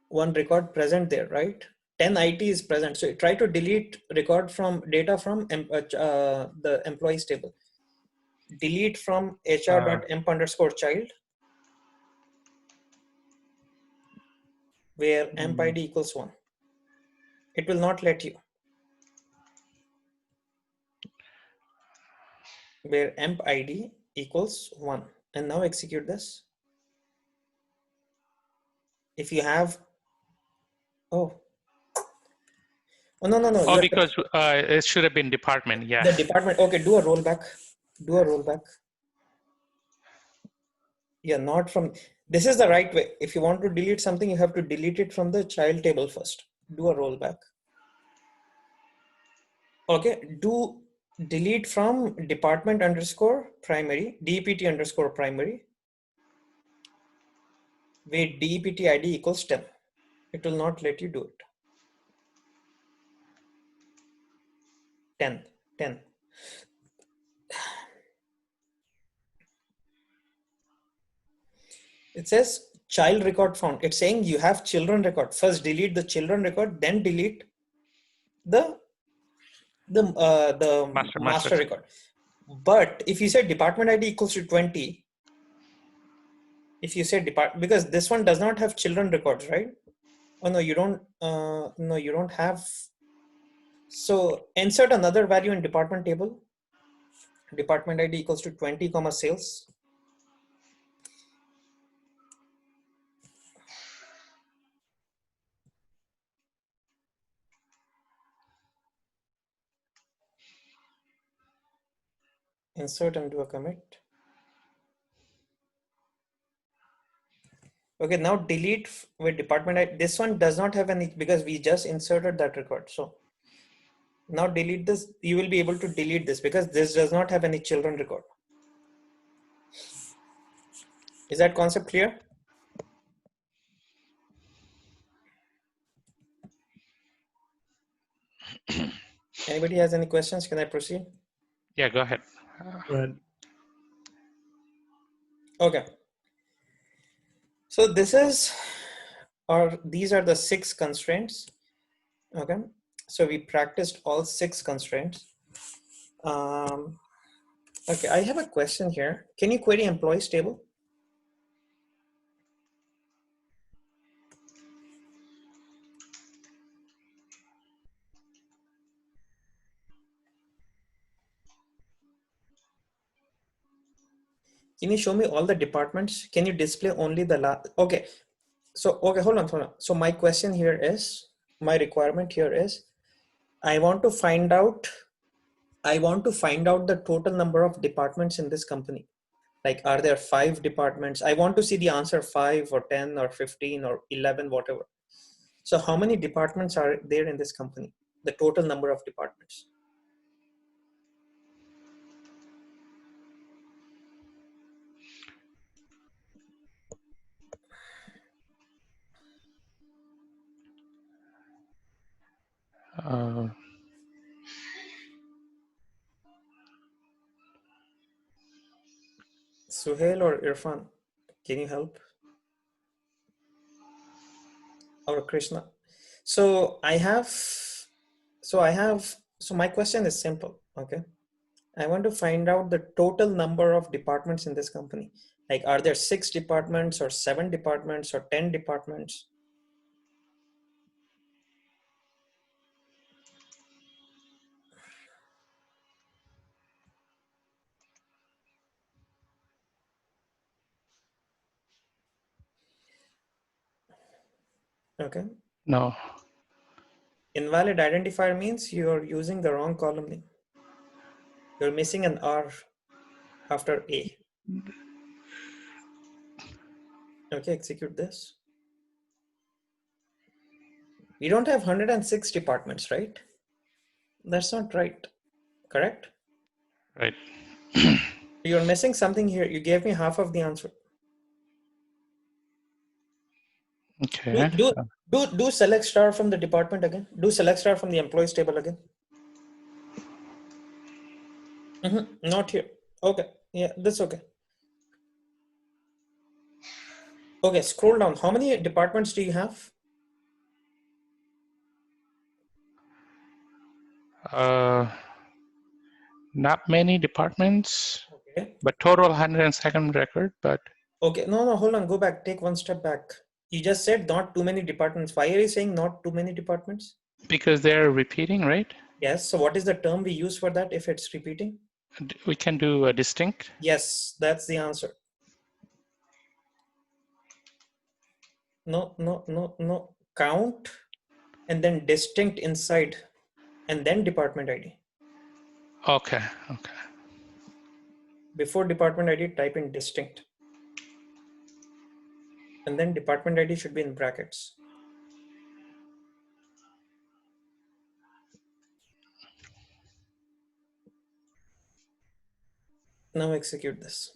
one record present there, right? 10 IT is present. So try to delete record from data from the employees table. Delete from hr.emp_child where emp ID equals 1. It will not let you. Where emp ID equals 1. And now execute this. If you have, oh no, Oh, you have because it should have been department, yeah. the department. Okay, do a rollback. Yeah, not from, this is the right way. If you want to delete something, you have to delete it from the child table first. Do a rollback. Okay, do delete from department_primary, dept_primary, where dept ID equals 10. It will not let you do it. 10. It says child record found. It's saying you have children record. First delete the children record, then delete the Master master record. But if you say department ID equals to 20, if you say because this one does not have children records, right? Oh no, you don't. No, you don't have. So insert another value in department table. Department ID equals to 20 comma sales. Insert and do a commit. Okay, now delete with department ID. This one does not have any because we just inserted that record. So now delete this. You will be able to delete this because this does not have any children record. Is that concept clear? Anybody has any questions? Can I proceed? Yeah, go ahead. Go ahead. Okay. So this is, or these are the 6 constraints. Okay. So we practiced all 6 constraints. Okay, I have a question here. Can you query employees table? Can you show me all the departments? Can you display only the last? Okay. So, okay, hold on. So my question here is, my requirement here is, I want to find out the total number of departments in this company. Like, are there 5 departments? I want to see the answer 5 or 10 or 15 or 11, whatever. So how many departments are there in this company? The total number of departments. Uh, Suhail or Irfan, can you help? Or Krishna? So my question is simple, okay? I want to find out the total number of departments in this company. Like, are there 6 departments or 7 departments or 10 departments? Okay. no. Invalid identifier means you're using the wrong column name. You're missing an R after A. Okay, execute this. We don't have 106 departments, right? That's not right, correct? Right. You're missing something here. You gave me half of the answer. Okay. Do select star from the department again. Do select star from the employees table again. Not here. Okay. Yeah, that's okay. Okay, scroll down. How many departments do you have? Not many departments, Okay. but total 102nd record, but Okay. No, hold on. Go back. Take one step back. You just said not too many departments. Why are you saying not too many departments? because they're repeating, right? Yes. So what is the term we use for that if it's repeating? We can do a distinct. Yes, that's the answer. No. Count and then distinct inside and then department ID. Okay. Before department ID, type in distinct. And then department ID should be in brackets. Now execute this.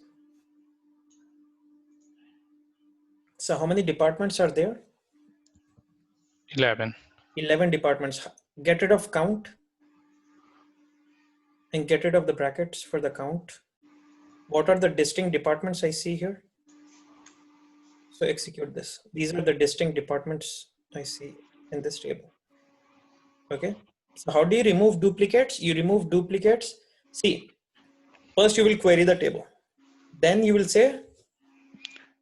So how many departments are there? 11. 11 departments. Get rid of count and get rid of the brackets for the count. What are the distinct departments I see here? So execute this. These are the distinct departments I see in this table. Okay. So how do you remove duplicates? You remove duplicates. See, First, you will query the table. Then you will say,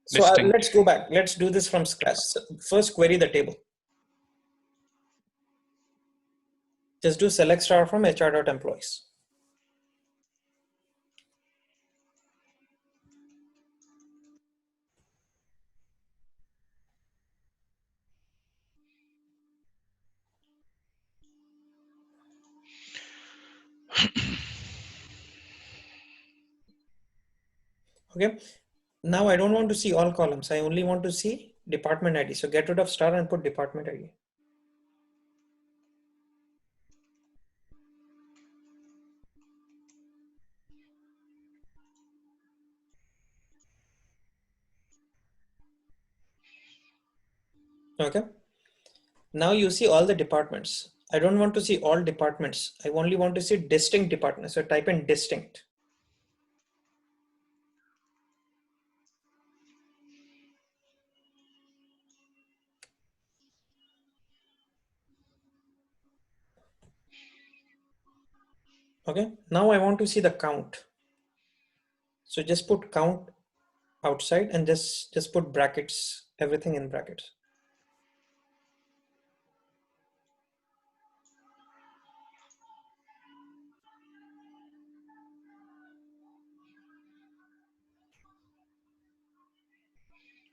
so Distinct. let's go back. Let's do this from scratch. So first, query the table. Just do select star from HR.employees. Okay. Now I don't want to see all columns. I only want to see department ID. So get rid of star and put department ID. Okay. Now you see all the departments. I don't want to see all departments. I only want to see distinct departments. So type in distinct. Okay. Now I want to see the count. So just put count outside and just put brackets, everything in brackets.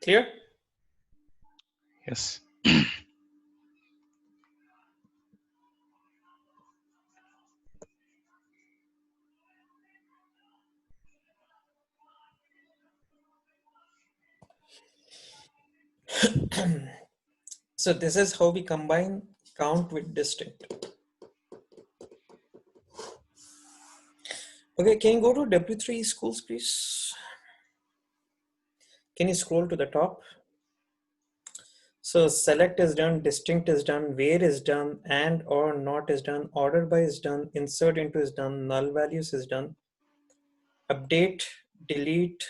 Clear? Yes. So this is how we combine count with distinct. Okay, can you go to W3 schools, please? Can you scroll to the top? So select is done, distinct is done, where is done, and or not is done, order by is done, insert into is done, null values is done, update, delete,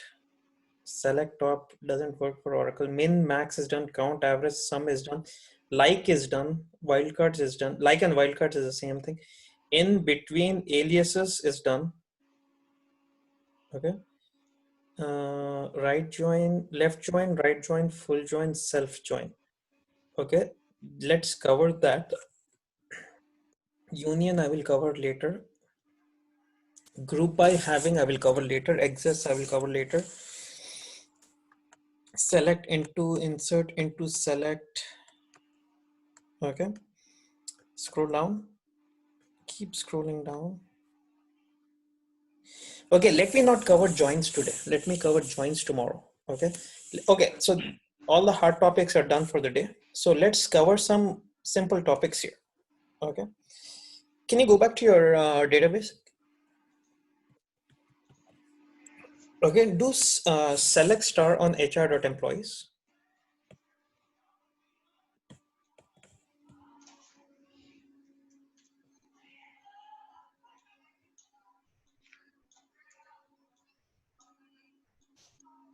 select top doesn't work for Oracle, min, max is done, count, average, sum is done, like is done, wildcards is done, like and wildcards is the same thing, in between aliases is done. Okay. Right join, left join, right join, full join, self join. Okay, let's cover that. Union I will cover later. Group by having I will cover later. Access I will cover later. Select into, insert into, select. Okay, scroll down, keep scrolling down. Okay, let me not cover joins today. Let me cover joins tomorrow. Okay, okay, so all the hard topics are done for the day. So let's cover some simple topics here. Okay, can you go back to your database? Okay, do select star on HR.employees.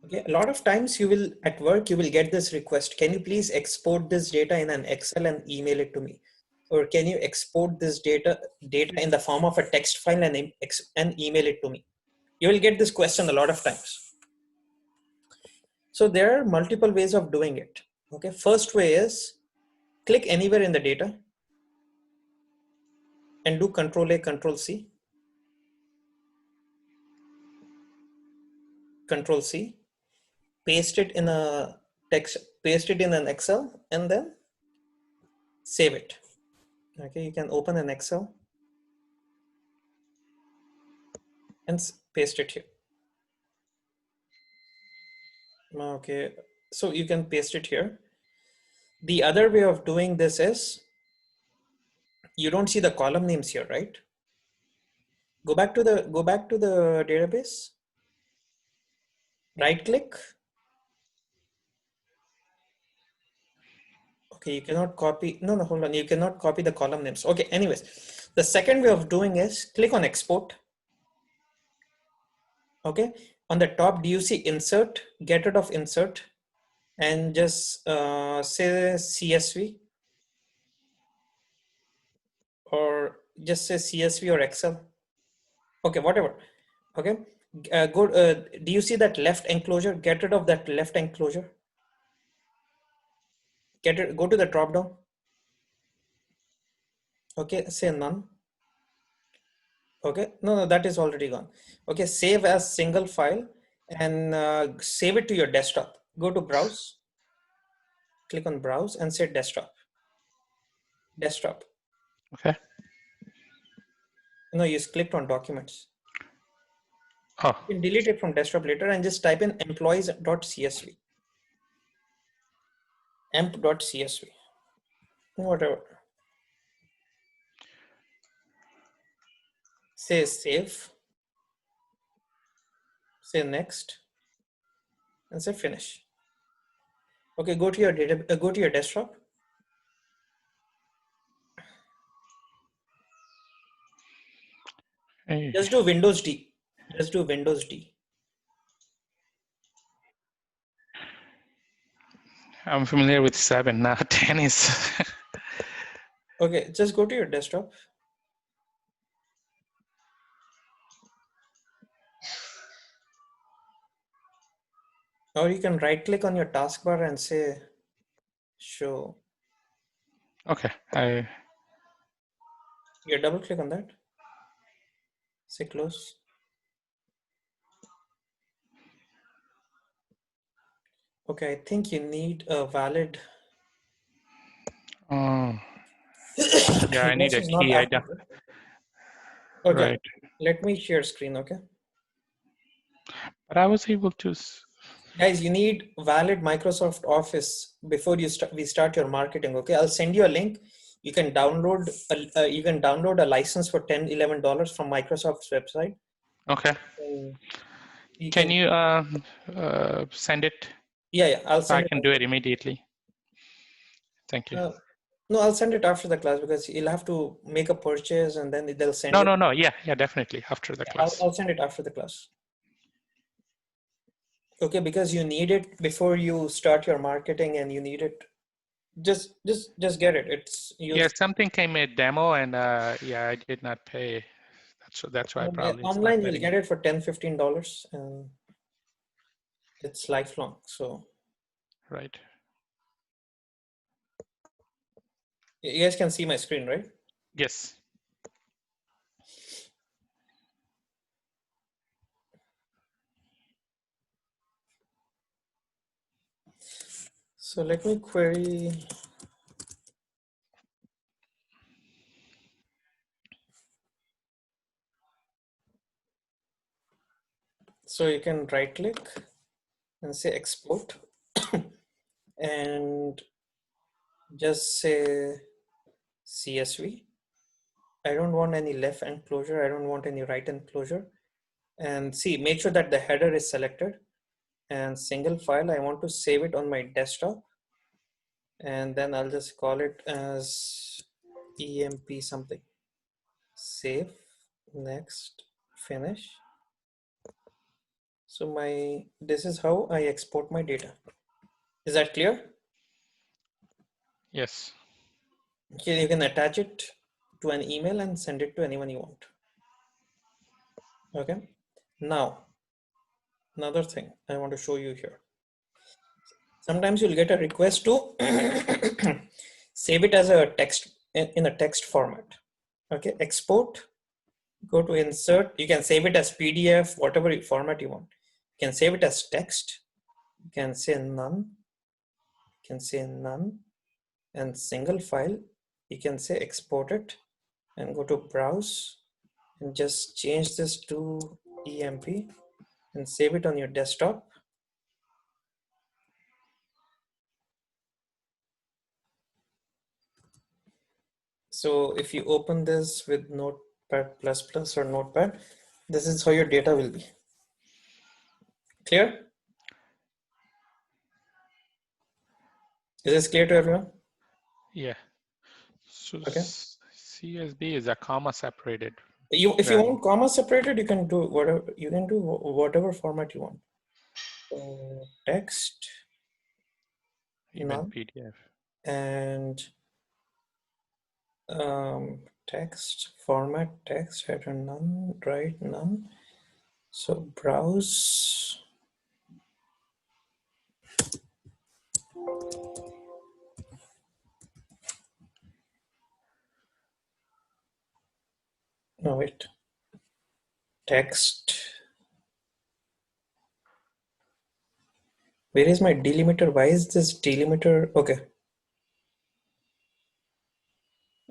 Okay, a lot of times you will at work, you will get this request. Can you please export this data in an Excel and email it to me? Or can you export this data in the form of a text file and email it to me? You will get this question a lot of times. So there are multiple ways of doing it. Okay, first way is click anywhere in the data and do Control A, Control C, Control C, paste it in a text, paste it in an Excel, and then save it. Okay, you can open an Excel and paste it here. Okay, so you can paste it here. The other way of doing this is, you don't see the column names here, right? Go back to the database, right click. Okay, you cannot copy, no, hold on, you cannot copy the column names. Okay, anyways, the second way of doing is click on export. Okay, on the top, do you see insert? Get rid of insert and just say CSV, or just say CSV or Excel. Okay, whatever. Okay, do you see that left enclosure? Get rid of that left enclosure. Go to the drop down. Okay, say none. Okay, no, that is already gone. Okay, save as single file and save it to your desktop. Go to browse, click on browse and say desktop. Desktop. Okay. No, you just clicked on documents. Oh, You can delete it from desktop later and just type in employees.csv. emp.csv. Whatever. Say save. Say next. And say finish. Okay, go to your go to your desktop. hey. Just do Windows D. Just do Windows D. I'm familiar with 7 now. 10 is. Okay, just go to your desktop. Or you can right click on your taskbar and say show. Okay. You double click on that. Say close. Okay, I think you need a valid. Oh, yeah, I need This a is not key. active. Okay, Right. let me share screen. Okay, But I was able to. guys, you need valid Microsoft Office before we start your marketing. Okay, I'll send you a link. You can download a license for $10-11 from Microsoft's website. Okay. And you Can can. you send it? Yeah, I'll So I send it. can do it immediately. Thank you. No, I'll send it after the class because you'll have to make a purchase and then they'll send No, you. no. Yeah, definitely after the class. I'll send it after the class. Okay, because you need it before you start your marketing and you need it. Just get it. It's Yeah, something came a demo and yeah, I did not pay. That's why probably it's not online you'll letting get me. it for $10-15 and it's lifelong. So Right. you guys can see my screen, right? Yes. So let me query. So you can right click and say export and just say CSV. I don't want any left enclosure. I don't want any right enclosure. And see, make sure that the header is selected and single file. I want to save it on my desktop. And then I'll just call it as EMP something. Save, next, finish. So this is how I export my data. Is that clear? Yes. Okay, you can attach it to an email and send it to anyone you want. Okay. Now, another thing I want to show you here. Sometimes you'll get a request to save it as a text in a text format. Okay, export, go to insert. You can save it as PDF, whatever format you want. You can save it as text. You can say none. You can say none and single file. You can say export it and go to browse and just change this to EMP and save it on your desktop. So if you open this with Notepad++ or Notepad, this is how your data will be. Clear? Is this clear to everyone? Yeah. So Okay. CSV is a comma separated. If you want comma separated, you can do whatever format you want. So text, Even none, PDF. and text format, text header none, right, none. So browse. No, wait. Text. Where is my delimiter? Why is this delimiter? Okay.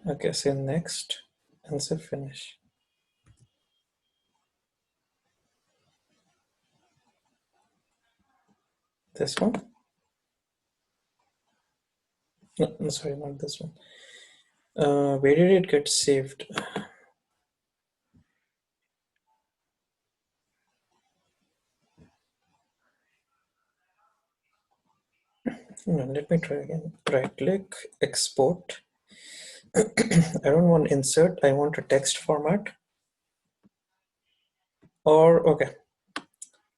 Okay, say next and say finish. This one? No, I'm sorry, not this one. Where did it get saved? No, let me try again. Right click, export. I don't want insert, I want a text format. Or, okay.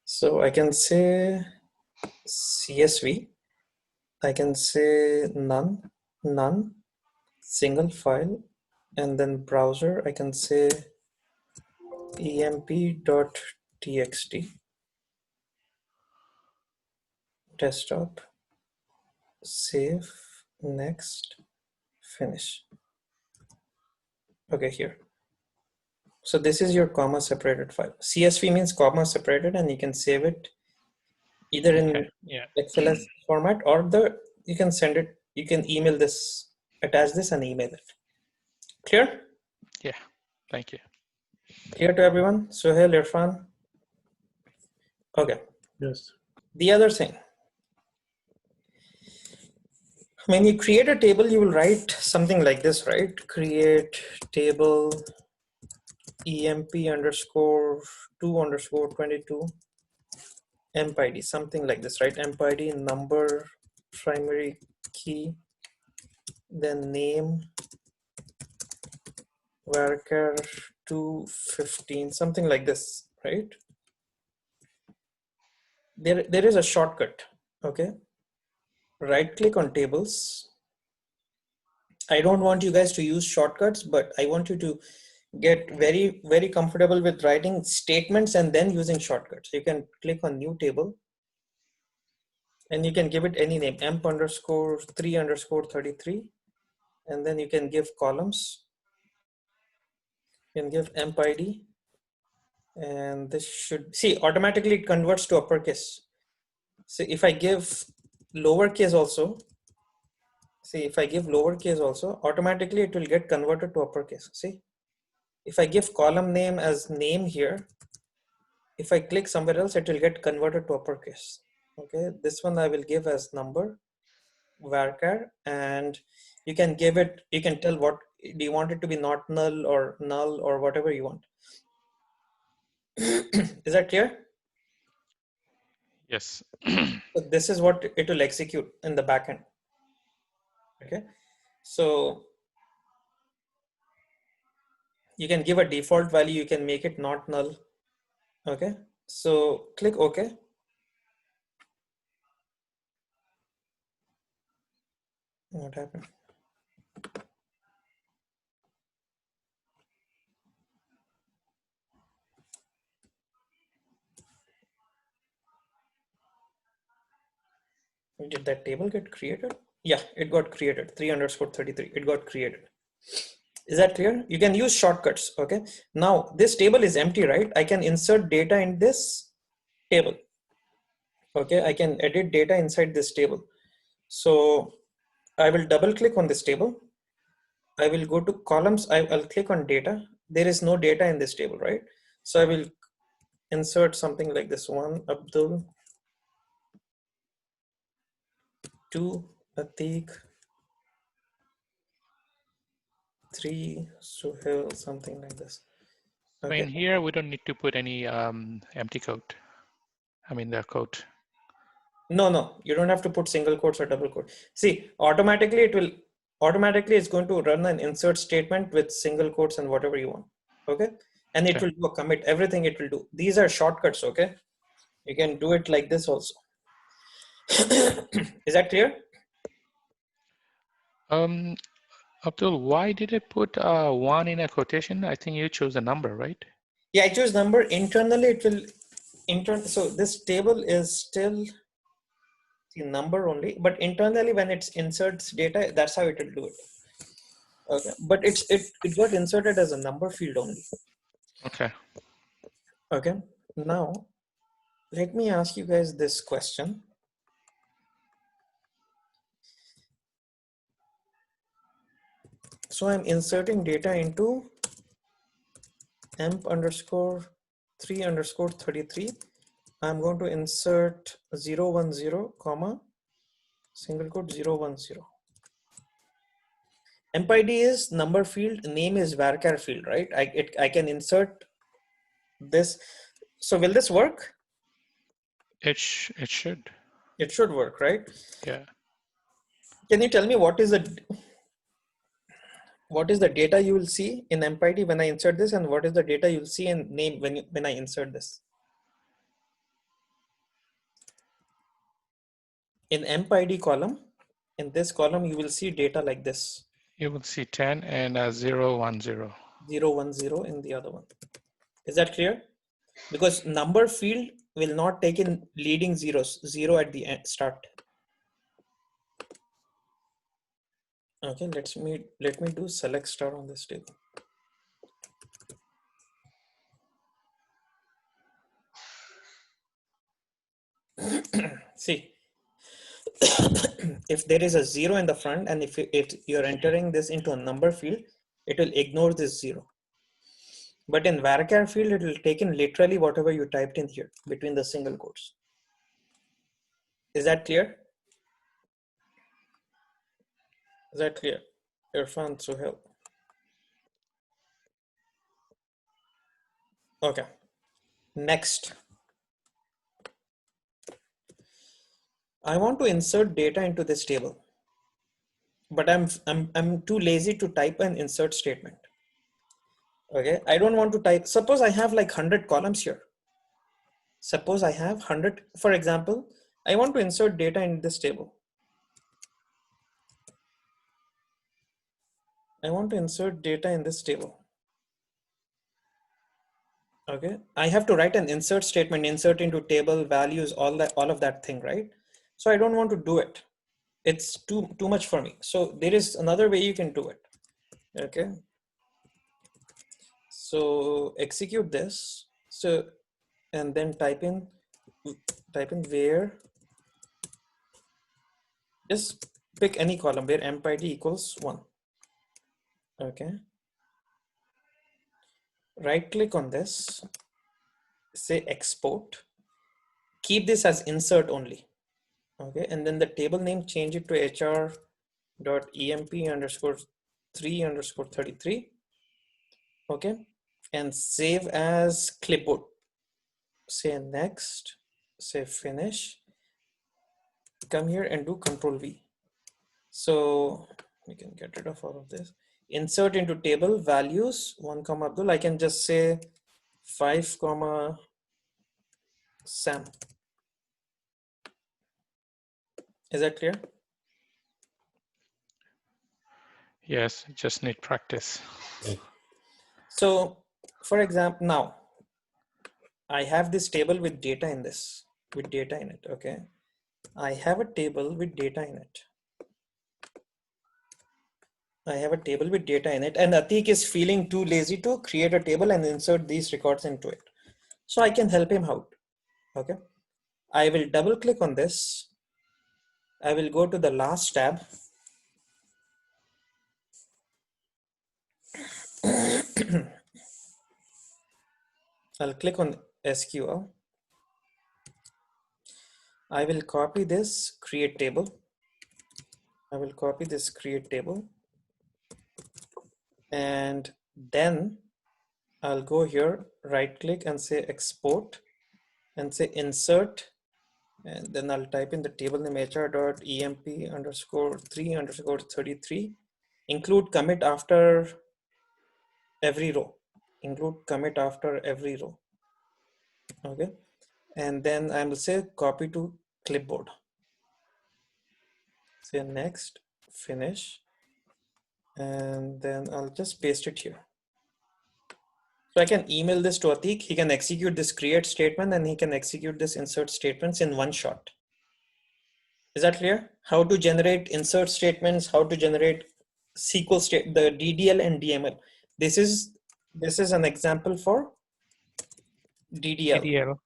So I can say CSV. I can say none, none, single file, and then browser. I can say emp.txt, desktop, save, next, finish. Okay, here. So this is your comma separated file. CSV means comma separated, and you can save it either in Okay. Yeah. XLS format or you can send it, you can email this, attach this and email it. Clear? Yeah. Thank you. Clear to everyone? Suhail, Irfan? Okay. Yes. The other thing, when you create a table, you will write something like this, right? Create table emp underscore 2 underscore 22 emp id, something like this, right? Emp id, number, primary key, then name, varchar 215, something like this, right? There is a shortcut, okay? Right click on tables. I don't want you guys to use shortcuts, but I want you to get very, very comfortable with writing statements and then using shortcuts. You can click on new table and you can give it any name, emp underscore 3 underscore 33. And then you can give columns. You can give emp id. And this should, see, automatically it converts to uppercase. So if I give lowercase also, see, if I give lowercase also, automatically it will get converted to uppercase. See, if I give column name as name here, if I click somewhere else, it will get converted to uppercase. Okay, this one I will give as number, varchar, and you can give it, you can tell what, do you want it to be not null or whatever you want. Is that clear? Yes. So this is what it will execute in the backend. Okay, so you can give a default value, you can make it not null. Okay, so click OK. What happened? Did that table get created? Yeah, it got created. 3 underscore 33. It got created. Is that clear? You can use shortcuts. Okay. Now this table is empty, right? I can insert data in this table. Okay. I can edit data inside this table. So I will double click on this table. I will go to columns. I'll click on data. There is no data in this table, right? So I will insert something like this one, Abdul, 2, Atik, 3, Suhail, something like this. So Okay. in here, we don't need to put any empty code. I mean, the code. No, you don't have to put single quotes or double quote. See, automatically it's going to run an insert statement with single quotes and whatever you want. Okay. And it Okay. will do a commit, everything it will do. These are shortcuts. Okay. You can do it like this also. Is that clear? Abdul, why did it put 1 in a quotation? I think you chose a number, right? Yeah, I choose number. Internally, it will so this table is still the number only, but internally when it inserts data, that's how it will do it. Okay, but it got inserted as a number field only. Okay. Okay, now let me ask you guys this question. So I'm inserting data into emp underscore 3 underscore 33. I'm going to insert 010 comma single quote 010. Emp ID is number field, name is varchar field, right? I can insert this. So will this work? It should. It should work, right? Yeah. Can you tell me what is the data you will see in emp ID when I insert this, and what is the data you'll see in name when I insert this? In emp ID column, in this column, you will see data like this. You will see 10 and 010. 010 in the other one. Is that clear? Because number field will not take in leading zeros, 0 at the end, start. Okay, let me do select star on this table. See, if there is a 0 in the front, and if you're entering this into a number field, it will ignore this 0. But in varchar field, it will take in literally whatever you typed in here between the single quotes. Is that clear? Is that clear? Irfan, Suhail. Okay. Next, I want to insert data into this table, but I'm too lazy to type an insert statement. Okay, I don't want to type. Suppose I have like 100 columns here. Suppose I have 100, for example, I want to insert data in this table. I want to insert data in this table. Okay, I have to write an insert statement, insert into table values, all of that thing, right? So I don't want to do it. It's too much for me. So there is another way you can do it. Okay. So execute this. So, and then type in where, just pick any column where emp ID equals 1. Okay. Right click on this, say export, keep this as insert only. Okay. And then the table name, change it to hr.emp underscore 3 underscore 33. Okay. And save as clipboard. Say next, say finish, come here and do Control V. So we can get rid of all of this. Insert into table values 1 comma Abdul. I can just say 5 comma Sam. Is that clear? Yes, just need practice. So for example, now I have this table with data in this, with data in it. Okay. I have a table with data in it. I have a table with data in it, and Atik is feeling too lazy to create a table and insert these records into it. So I can help him out. Okay. I will double click on this. I will go to the last tab. I'll click on SQL. I will copy this create table. I will copy this create table. And then I'll go here, right click and say export and say insert. And then I'll type in the table name hr.emp underscore 3 underscore 33. Include commit after every row. Include commit after every row. Okay. And then I will say copy to clipboard. Say next, finish. And then I'll just paste it here. So I can email this to Atik. He can execute this create statement and he can execute this insert statements in one shot. Is that clear? How to generate insert statements, how to generate SQL state, the DDL and DML. This is an example for DDL. DDL,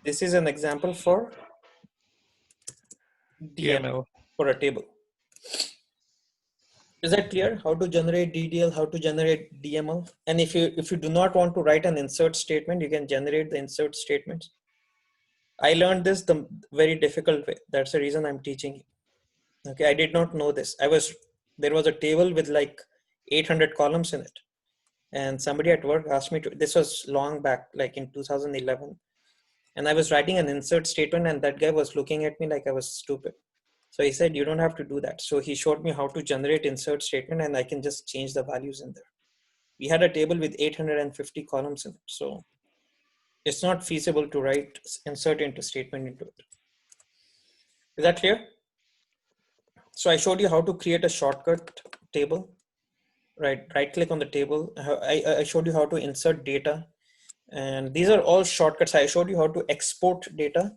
This is an example for DML DML. for a table. Is that clear? How to generate DDL, how to generate DML? And if you do not want to write an insert statement, you can generate the insert statements. I learned this the very difficult way. That's the reason I'm teaching you. Okay, I did not know this. There was a table with like 800 columns in it. And somebody at work asked me to, this was long back, like in 2011. And I was writing an insert statement and that guy was looking at me like I was stupid. So he said, you don't have to do that. So he showed me how to generate insert statement and I can just change the values in there. We had a table with 850 columns in it. So it's not feasible to write insert into statement into it. Is that clear? So I showed you how to create a shortcut table, right? Right click on the table. I showed you how to insert data. And these are all shortcuts. I showed you how to export data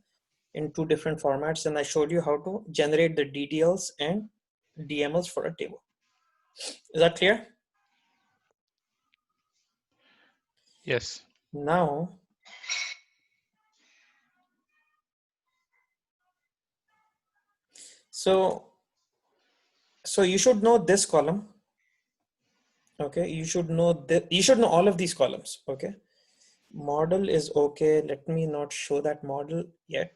in two different formats. And I showed you how to generate the DDLs and DMLs for a table. Is that clear? Yes. Now, so you should know this column. Okay, you should know all of these columns. Okay, model is okay. Let me not show that model yet.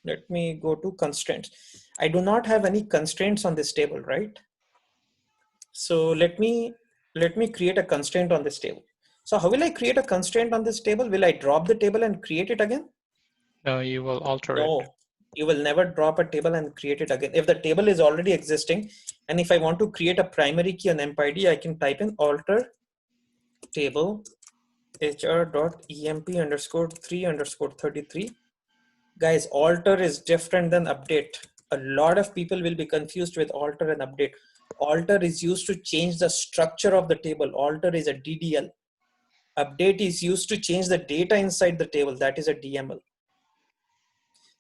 Let me go to constraints. I do not have any constraints on this table, right? So let me create a constraint on this table. So how will I create a constraint on this table? Will I drop the table and create it again? No, you will alter it. No, you will never drop a table and create it again. If the table is already existing, and if I want to create a primary key on empid, I can type in alter table hr.emp_3_33. Guys, alter is different than update. A lot of people will be confused with alter and update. Alter is used to change the structure of the table. Alter is a DDL. Update is used to change the data inside the table. That is a DML.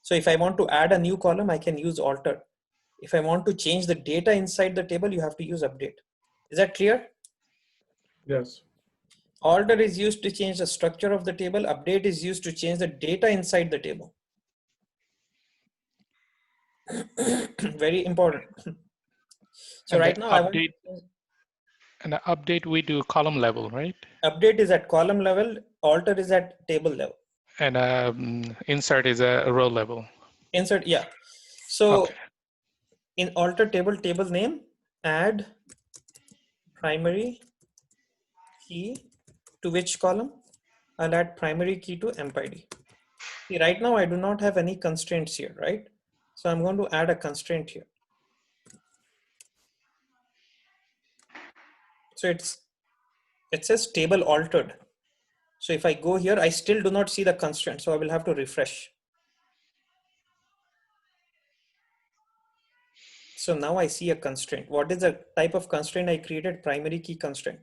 So if I want to add a new column, I can use alter. If I want to change the data inside the table, you have to use update. Is that clear? Yes. Alter is used to change the structure of the table. Update is used to change the data inside the table. Very important. So And right the now update, we do column level, right? Update is at column level, alter is at table level. And insert is a row level. Insert, yeah. So Okay. in alter table name, add primary key to which column? I'll add primary key to empid. See, right now I do not have any constraints here, right? So I'm going to add a constraint here. So it says table altered. So if I go here, I still do not see the constraint. So I will have to refresh. So now I see a constraint. What is the type of constraint I created? Primary key constraint.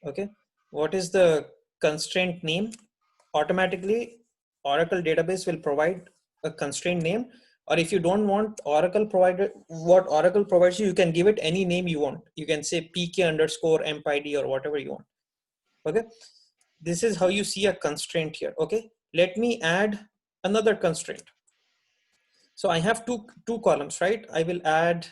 Okay. What is the constraint name? Automatically, Oracle database will provide a constraint name. Or if you don't want Oracle provided, what Oracle provides you, you can give it any name you want. You can say pk_empid or whatever you want. Okay. This is how you see a constraint here. Okay. Let me add another constraint. So I have two columns, right? I will add,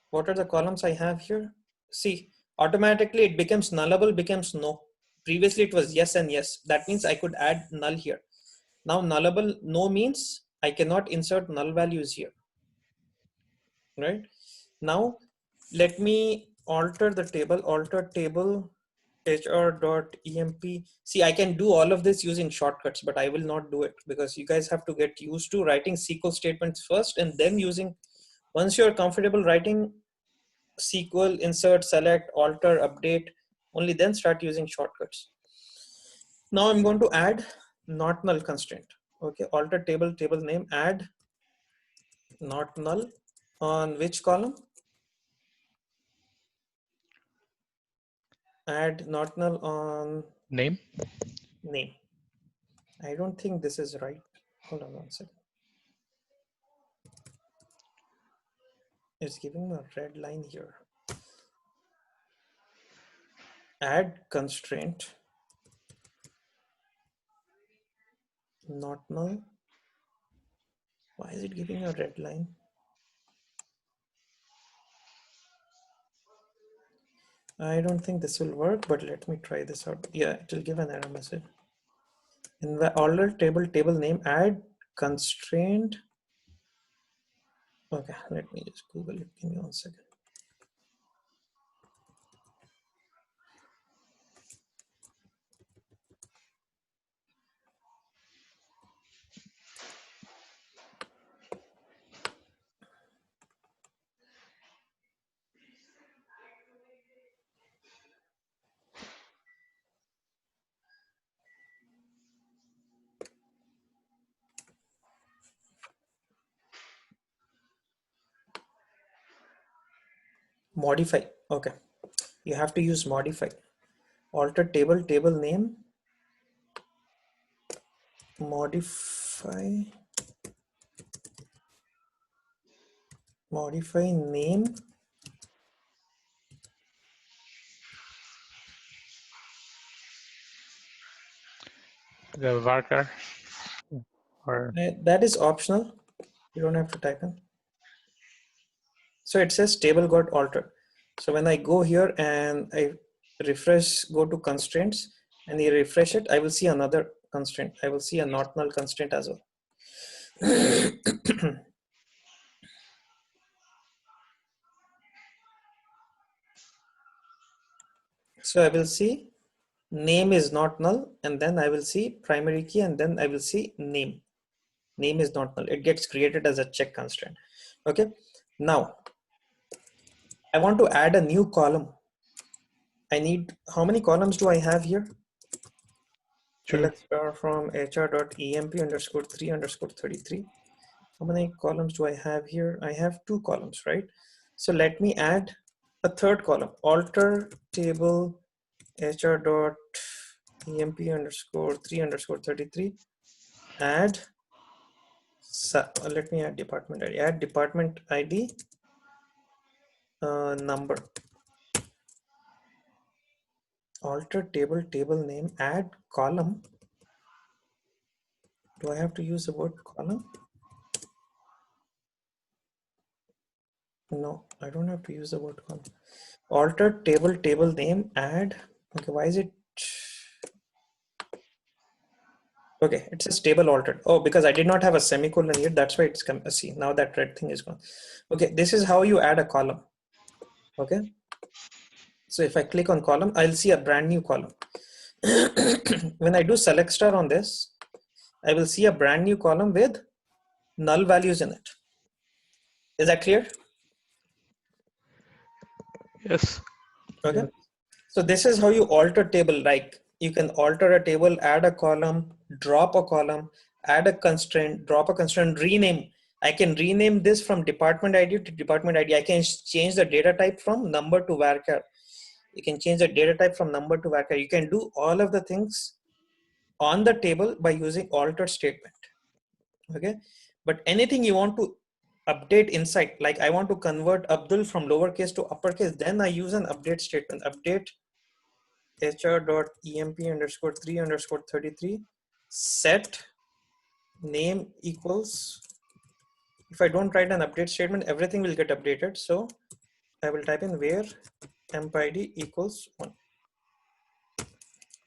what are the columns I have here? See, automatically it becomes nullable, becomes no. Previously it was yes and yes. That means I could add null here. Now nullable no means I cannot insert null values here, right? Now let me alter the table, alter table hr.emp. See, I can do all of this using shortcuts, but I will not do it because you guys have to get used to writing SQL statements first and then using, once you're comfortable writing SQL, insert, select, alter, update, only then start using shortcuts. Now I'm going to add not null constraint. Okay, alter table name, add not null on which column? Add not null on Name. name. I don't think this is right. Hold on one second. It's giving me a red line here. Add constraint, not null. Why is it giving a red line? I don't think this will work, but let me try this out. Yeah, it will give an error message. In the order table name, add constraint. Okay, let me just Google it. Give me 1 second. Modify. Okay, you have to use modify. Alter table name, modify name, The varchar. Or that is optional. You don't have to type in. So it says table got altered. So when I go here and I refresh, go to constraints and you refresh it, I will see another constraint. I will see a not null constraint as well. So I will see name is not null, and then I will see primary key, and then I will see name. Name is not null. It gets created as a check constraint. Okay. Now I want to add a new column. I need, how many columns do I have here? So 2. let's start from hr.emp underscore 3 underscore 33. How many columns do I have here? I have 2 columns, right? So let me add a third column, alter table hr.emp underscore 3 underscore 33. Add, let me add department ID. Add department ID number. Alter table name. Add column. Do I have to use the word column? No, I don't have to use the word column. Alter table name. Add. Okay, why is it? Okay, it says table altered. Oh, because I did not have a semicolon here. That's why it's come. See, now that red thing is gone. Okay, this is how you add a column. Okay. So if I click on column, I'll see a brand new column. When I do select star on this, I will see a brand new column with null values in it. Is that clear? Yes. Okay. Yes. So this is how you alter table. Like you can alter a table, add a column, drop a column, add a constraint, drop a constraint, rename. I can rename this from department ID to department ID. I can change the data type from number to varchar. You can change the data type from number to varchar. You can do all of the things on the table by using alter statement. Okay. But anything you want to update inside, like I want to convert Abdul from lowercase to uppercase, then I use an update statement. Update hr.emp underscore 3 underscore 33 set name equals, if I don't write an update statement, everything will get updated. So I will type in where emp id equals 1.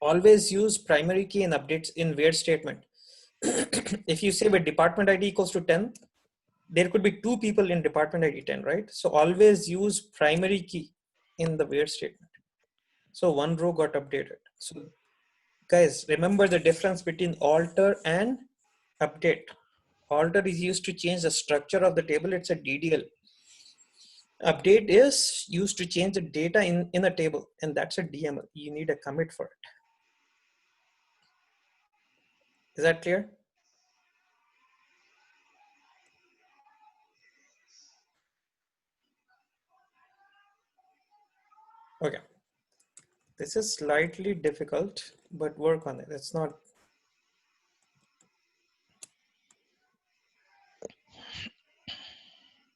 Always use primary key in updates in where statement. If you say with department ID equals to 10, there could be 2 people in department ID 10, right? So always use primary key in the where statement. So 1 row got updated. So guys, remember the difference between alter and update. Alter is used to change the structure of the table. It's a DDL. Update is used to change the data in a table, and that's a DML. You need a commit for it. Is that clear? Okay. This is slightly difficult, but work on it. It's not.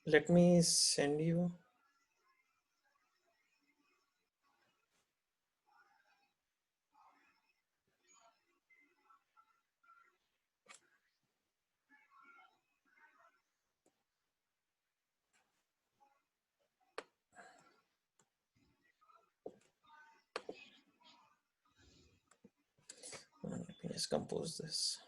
Let me send you. Let me just compose this.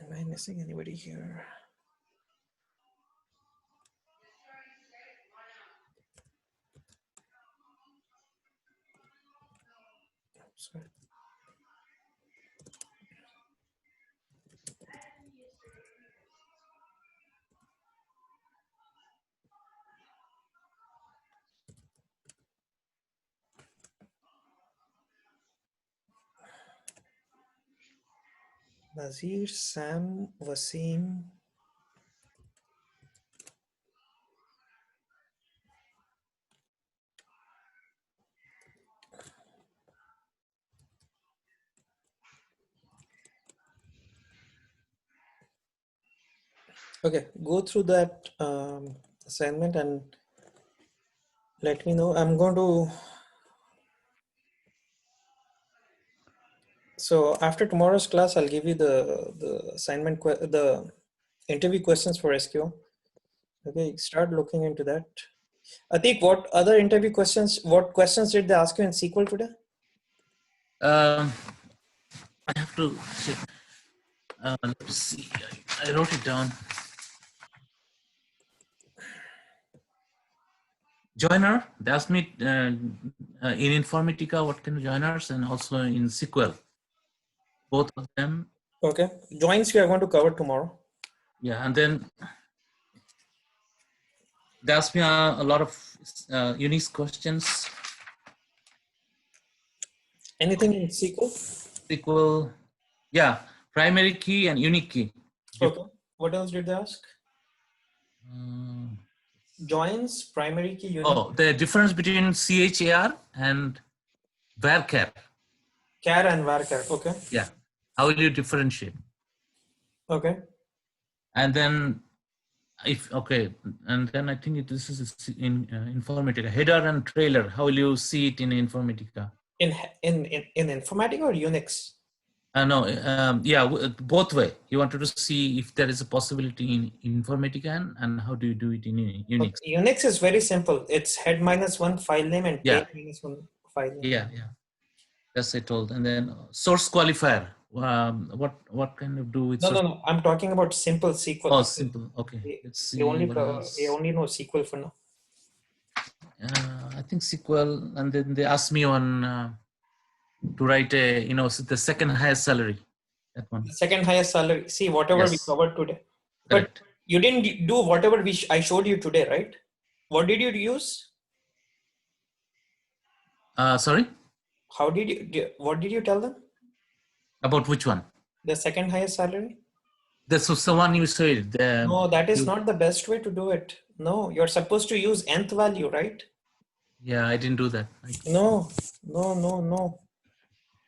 Am I missing anybody here? Sorry. Nazir, Sam, Wasim. Okay, go through that assignment and let me know. I'm going to. So after tomorrow's class, I'll give you the assignment, the interview questions for SQL. Okay, start looking into that. Atik, what other interview questions? What questions did they ask you in SQL today? I have to check. Let's see. I wrote it down. Joiner. They asked me in Informatica what kind of joiners, and also in SQL. Both of them. Okay, joins we are going to cover tomorrow. Yeah, and then they asked me a lot of unique questions. Anything in SQL? SQL, yeah, primary key and unique key. Okay. What else did they ask? Joins, primary key, unique. Oh, the difference between char and varchar. Char and varchar. Okay. Yeah, how will you differentiate? Okay. And then if okay, and then I think this is in Informatica, header and trailer. How will you see it in Informatica? In Informatica or Unix? No, yeah, both way. You wanted to see if there is a possibility in Informatica, and how do you do it in Unix? Okay. Unix is very simple. It's head -1 file name and Yeah. tail -1 file name. Yeah, yeah. That's I told. And then source qualifier. What kind of do with No, source? no, no. I'm talking about simple SQL. Oh, simple. Okay. Let's see what else. You only know SQL for now. I think SQL, and then they asked me on to write a the second highest salary. That one. The second highest salary. See, whatever we Yes. covered today. Correct. But you didn't do whatever I showed you today, right? What did you use? Sorry. How did you? What did you tell them? About which one? The second highest salary? That's the one you said. No, that is not the best way to do it. No, you're supposed to use nth value, right? Yeah, I didn't do that. No, no, no, no.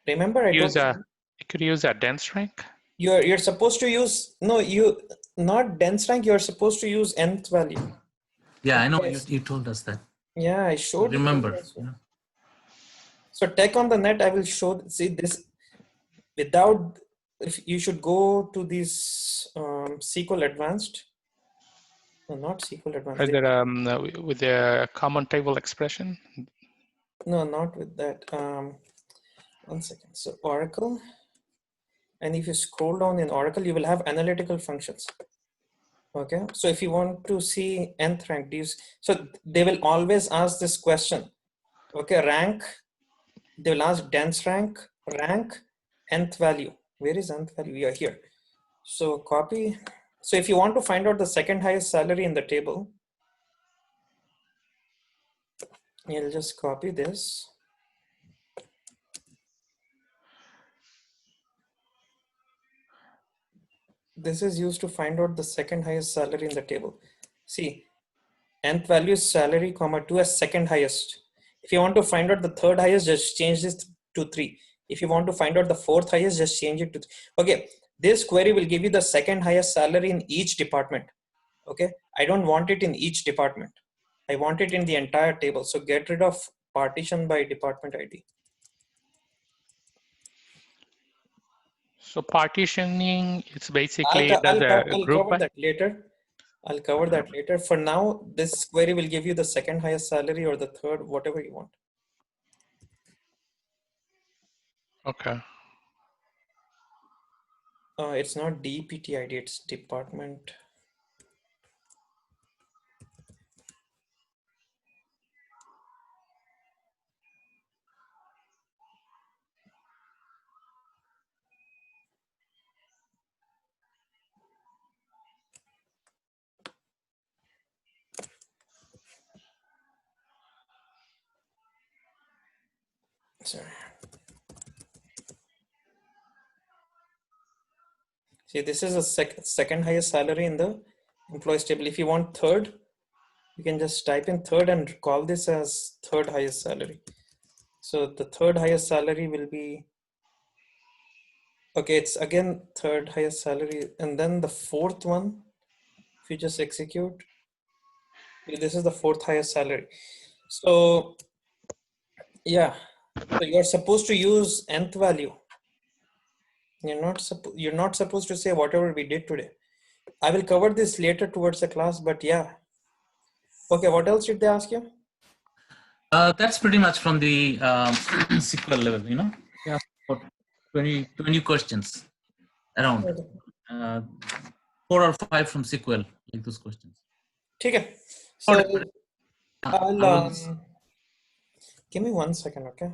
Remember, I told you. You could use a dense rank. You're supposed to use not dense rank. You're supposed to use nth value. Yeah, I know Yes. you told us that. Yeah, I showed you. Remember. So tech on the net, I will show. See this without. If you should go to this SQL Advanced. No, not SQL Advanced. Or that with the common table expression. No, not with that. 1 second. So Oracle. And if you scroll down in Oracle, you will have analytical functions. Okay. So if you want to see nth rank, so they will always ask this question. Okay. Rank. They will ask dense rank, nth value. Where is nth value? We are here. So copy. So if you want to find out the second highest salary in the table, You'll just copy this. This is used to find out the second highest salary in the table. See, nth value is salary, comma 2 as second highest. If you want to find out the third highest, just change this to 3. If you want to find out the fourth highest, just change it to 3. Okay, this query will give you the second highest salary in each department. Okay, I don't want it in each department. I want it in the entire table. So get rid of partition by department ID. So partitioning, it's basically it does a I'll group cover by. that later. I'll cover that later. For now, this query will give you the second highest salary or the third, whatever you want. Okay. It's not DPT ID, it's department. Sorry. See, this is a second highest salary in the employees table. If you want third, you can just type in third and call this as third highest salary. So the third highest salary will be, okay, it's again third highest salary. And then the fourth one, if you just execute, this is the fourth highest salary. So yeah, so you're supposed to use nth value. You're not supposed to say whatever we did today. I will cover this later towards the class, but yeah. Okay, what else did they ask you? That's pretty much from the SQL level, you know. Yeah, about 20 questions around. 4 or 5 from SQL, like those questions. Okay. So I'll I will, give me 1 second, okay?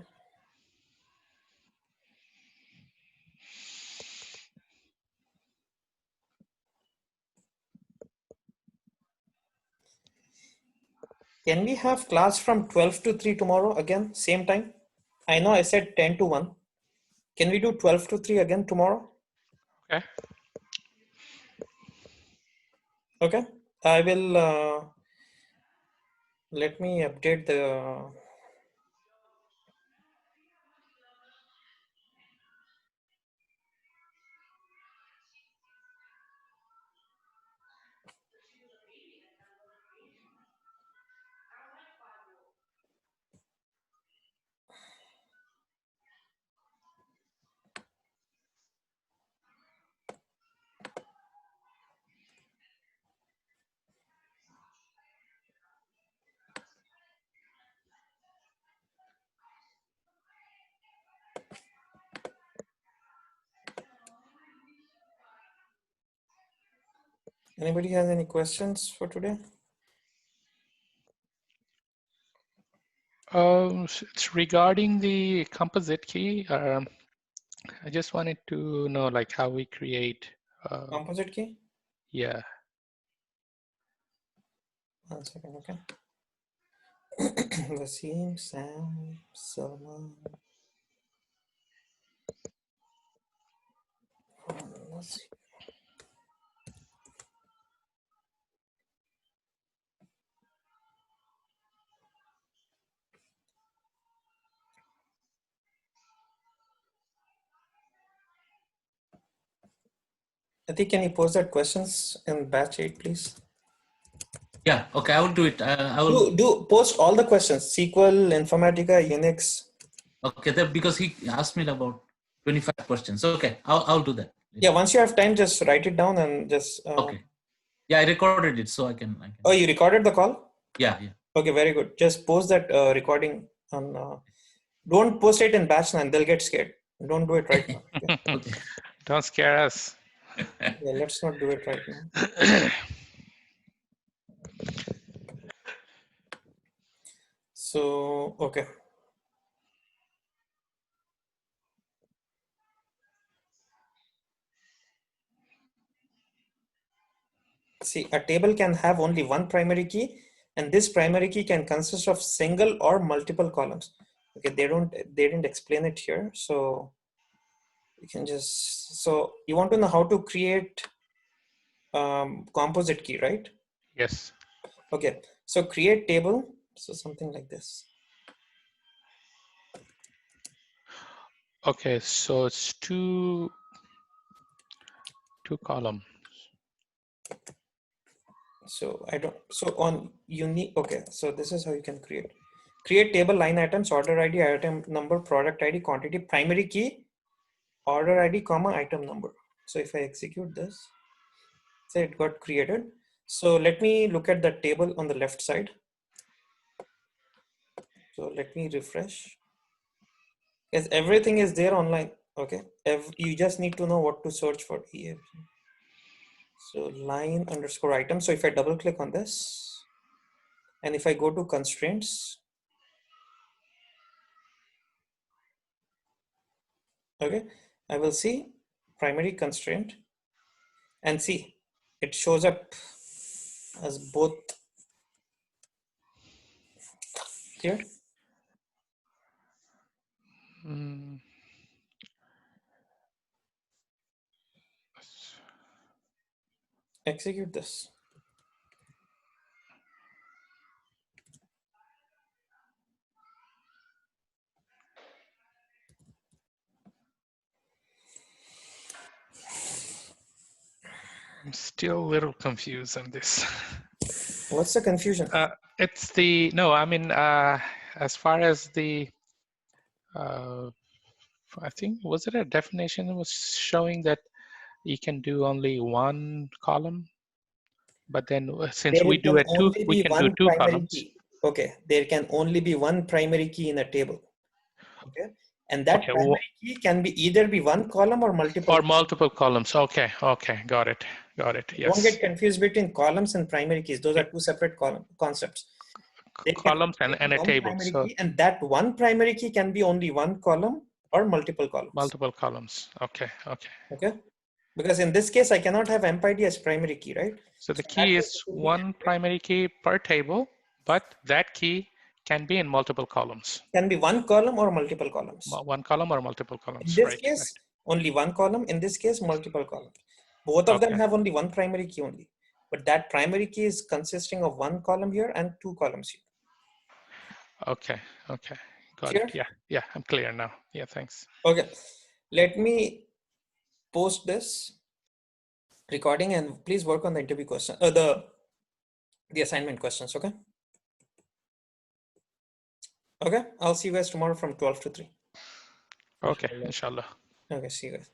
Can we have class from 12 to 3 tomorrow again, same time? I know I said 10 to 1. Can we do 12 to 3 again tomorrow? Okay. Okay. I will, let me update the, anybody has any questions for today? It's regarding the composite key. I just wanted to know like how we create. Composite key? Yeah. 1 second, okay. Wasim, Sam, Salman. Let's see. I think can you post that questions in batch 8, please? yeah, okay, I will do it. I will. Do post all the questions, SQL, Informatica, Unix. Okay, that because he asked me about 25 questions. Okay, I'll do that. Yeah, once you have time, just write it down and just. Okay. Yeah, I recorded it, so I can. Oh, you recorded the call? Yeah. Okay, very good. Just post that recording on. Don't post it in batch 9; they'll get scared. Don't do it right now. Okay? Okay. Don't scare us. Yeah, let's not do it right now. So okay. See, a table can have only one primary key And this primary key can consist of single or multiple columns. Okay, they didn't explain it here. So you can just, so you want to know how to create composite key, right? Yes. Okay, so create table. So something like this. Okay, so it's two column. So I don't, so on unique, okay, so this is how you can create table, line items, order ID, item number, product ID, quantity, primary key, order ID, comma, item number. So if I execute this, say it got created. So let me look at the table on the left side. So let me refresh. Yes, everything is there online. Okay, you just need to know what to search for here. So line underscore item. So if I double click on this, and if I go to constraints, okay, I will see primary constraint, and see it shows up as both here. Mm. Execute this. I'm still a little confused on this. What's the confusion? It's the, no, I mean, as far as the, I think, was it a definition that was showing that you can do only one column? But then since There we do can it two, only we be can do one two primary columns. key. Okay, there can only be one primary key in a table. Okay, and that Okay, primary key can be either be one column or multiple. or multiple columns. Okay, okay, got it, Don't yes. get confused between columns and primary keys. Those are two separate concepts. There can Columns only and be a one table, primary so key, and that one primary key can be only one column or multiple columns. multiple columns. Okay, okay. Okay, because in this case, I cannot have empid as primary key, right? So the So key is one primary key per table, but that key can be in multiple columns. can be one column or multiple columns. One column or multiple In columns, this right? case, only one column. In this case, multiple columns. Both of them Okay. have only one primary key only. But that primary key is consisting of one column here and two columns here. Okay, okay, got Clear? it. Yeah, I'm clear now. Yeah, thanks. Okay, let me post this recording and please work on the interview question, the assignment questions. Okay. Okay, I'll see you guys tomorrow from 12 to 3. Okay, inshallah. Okay, see you guys.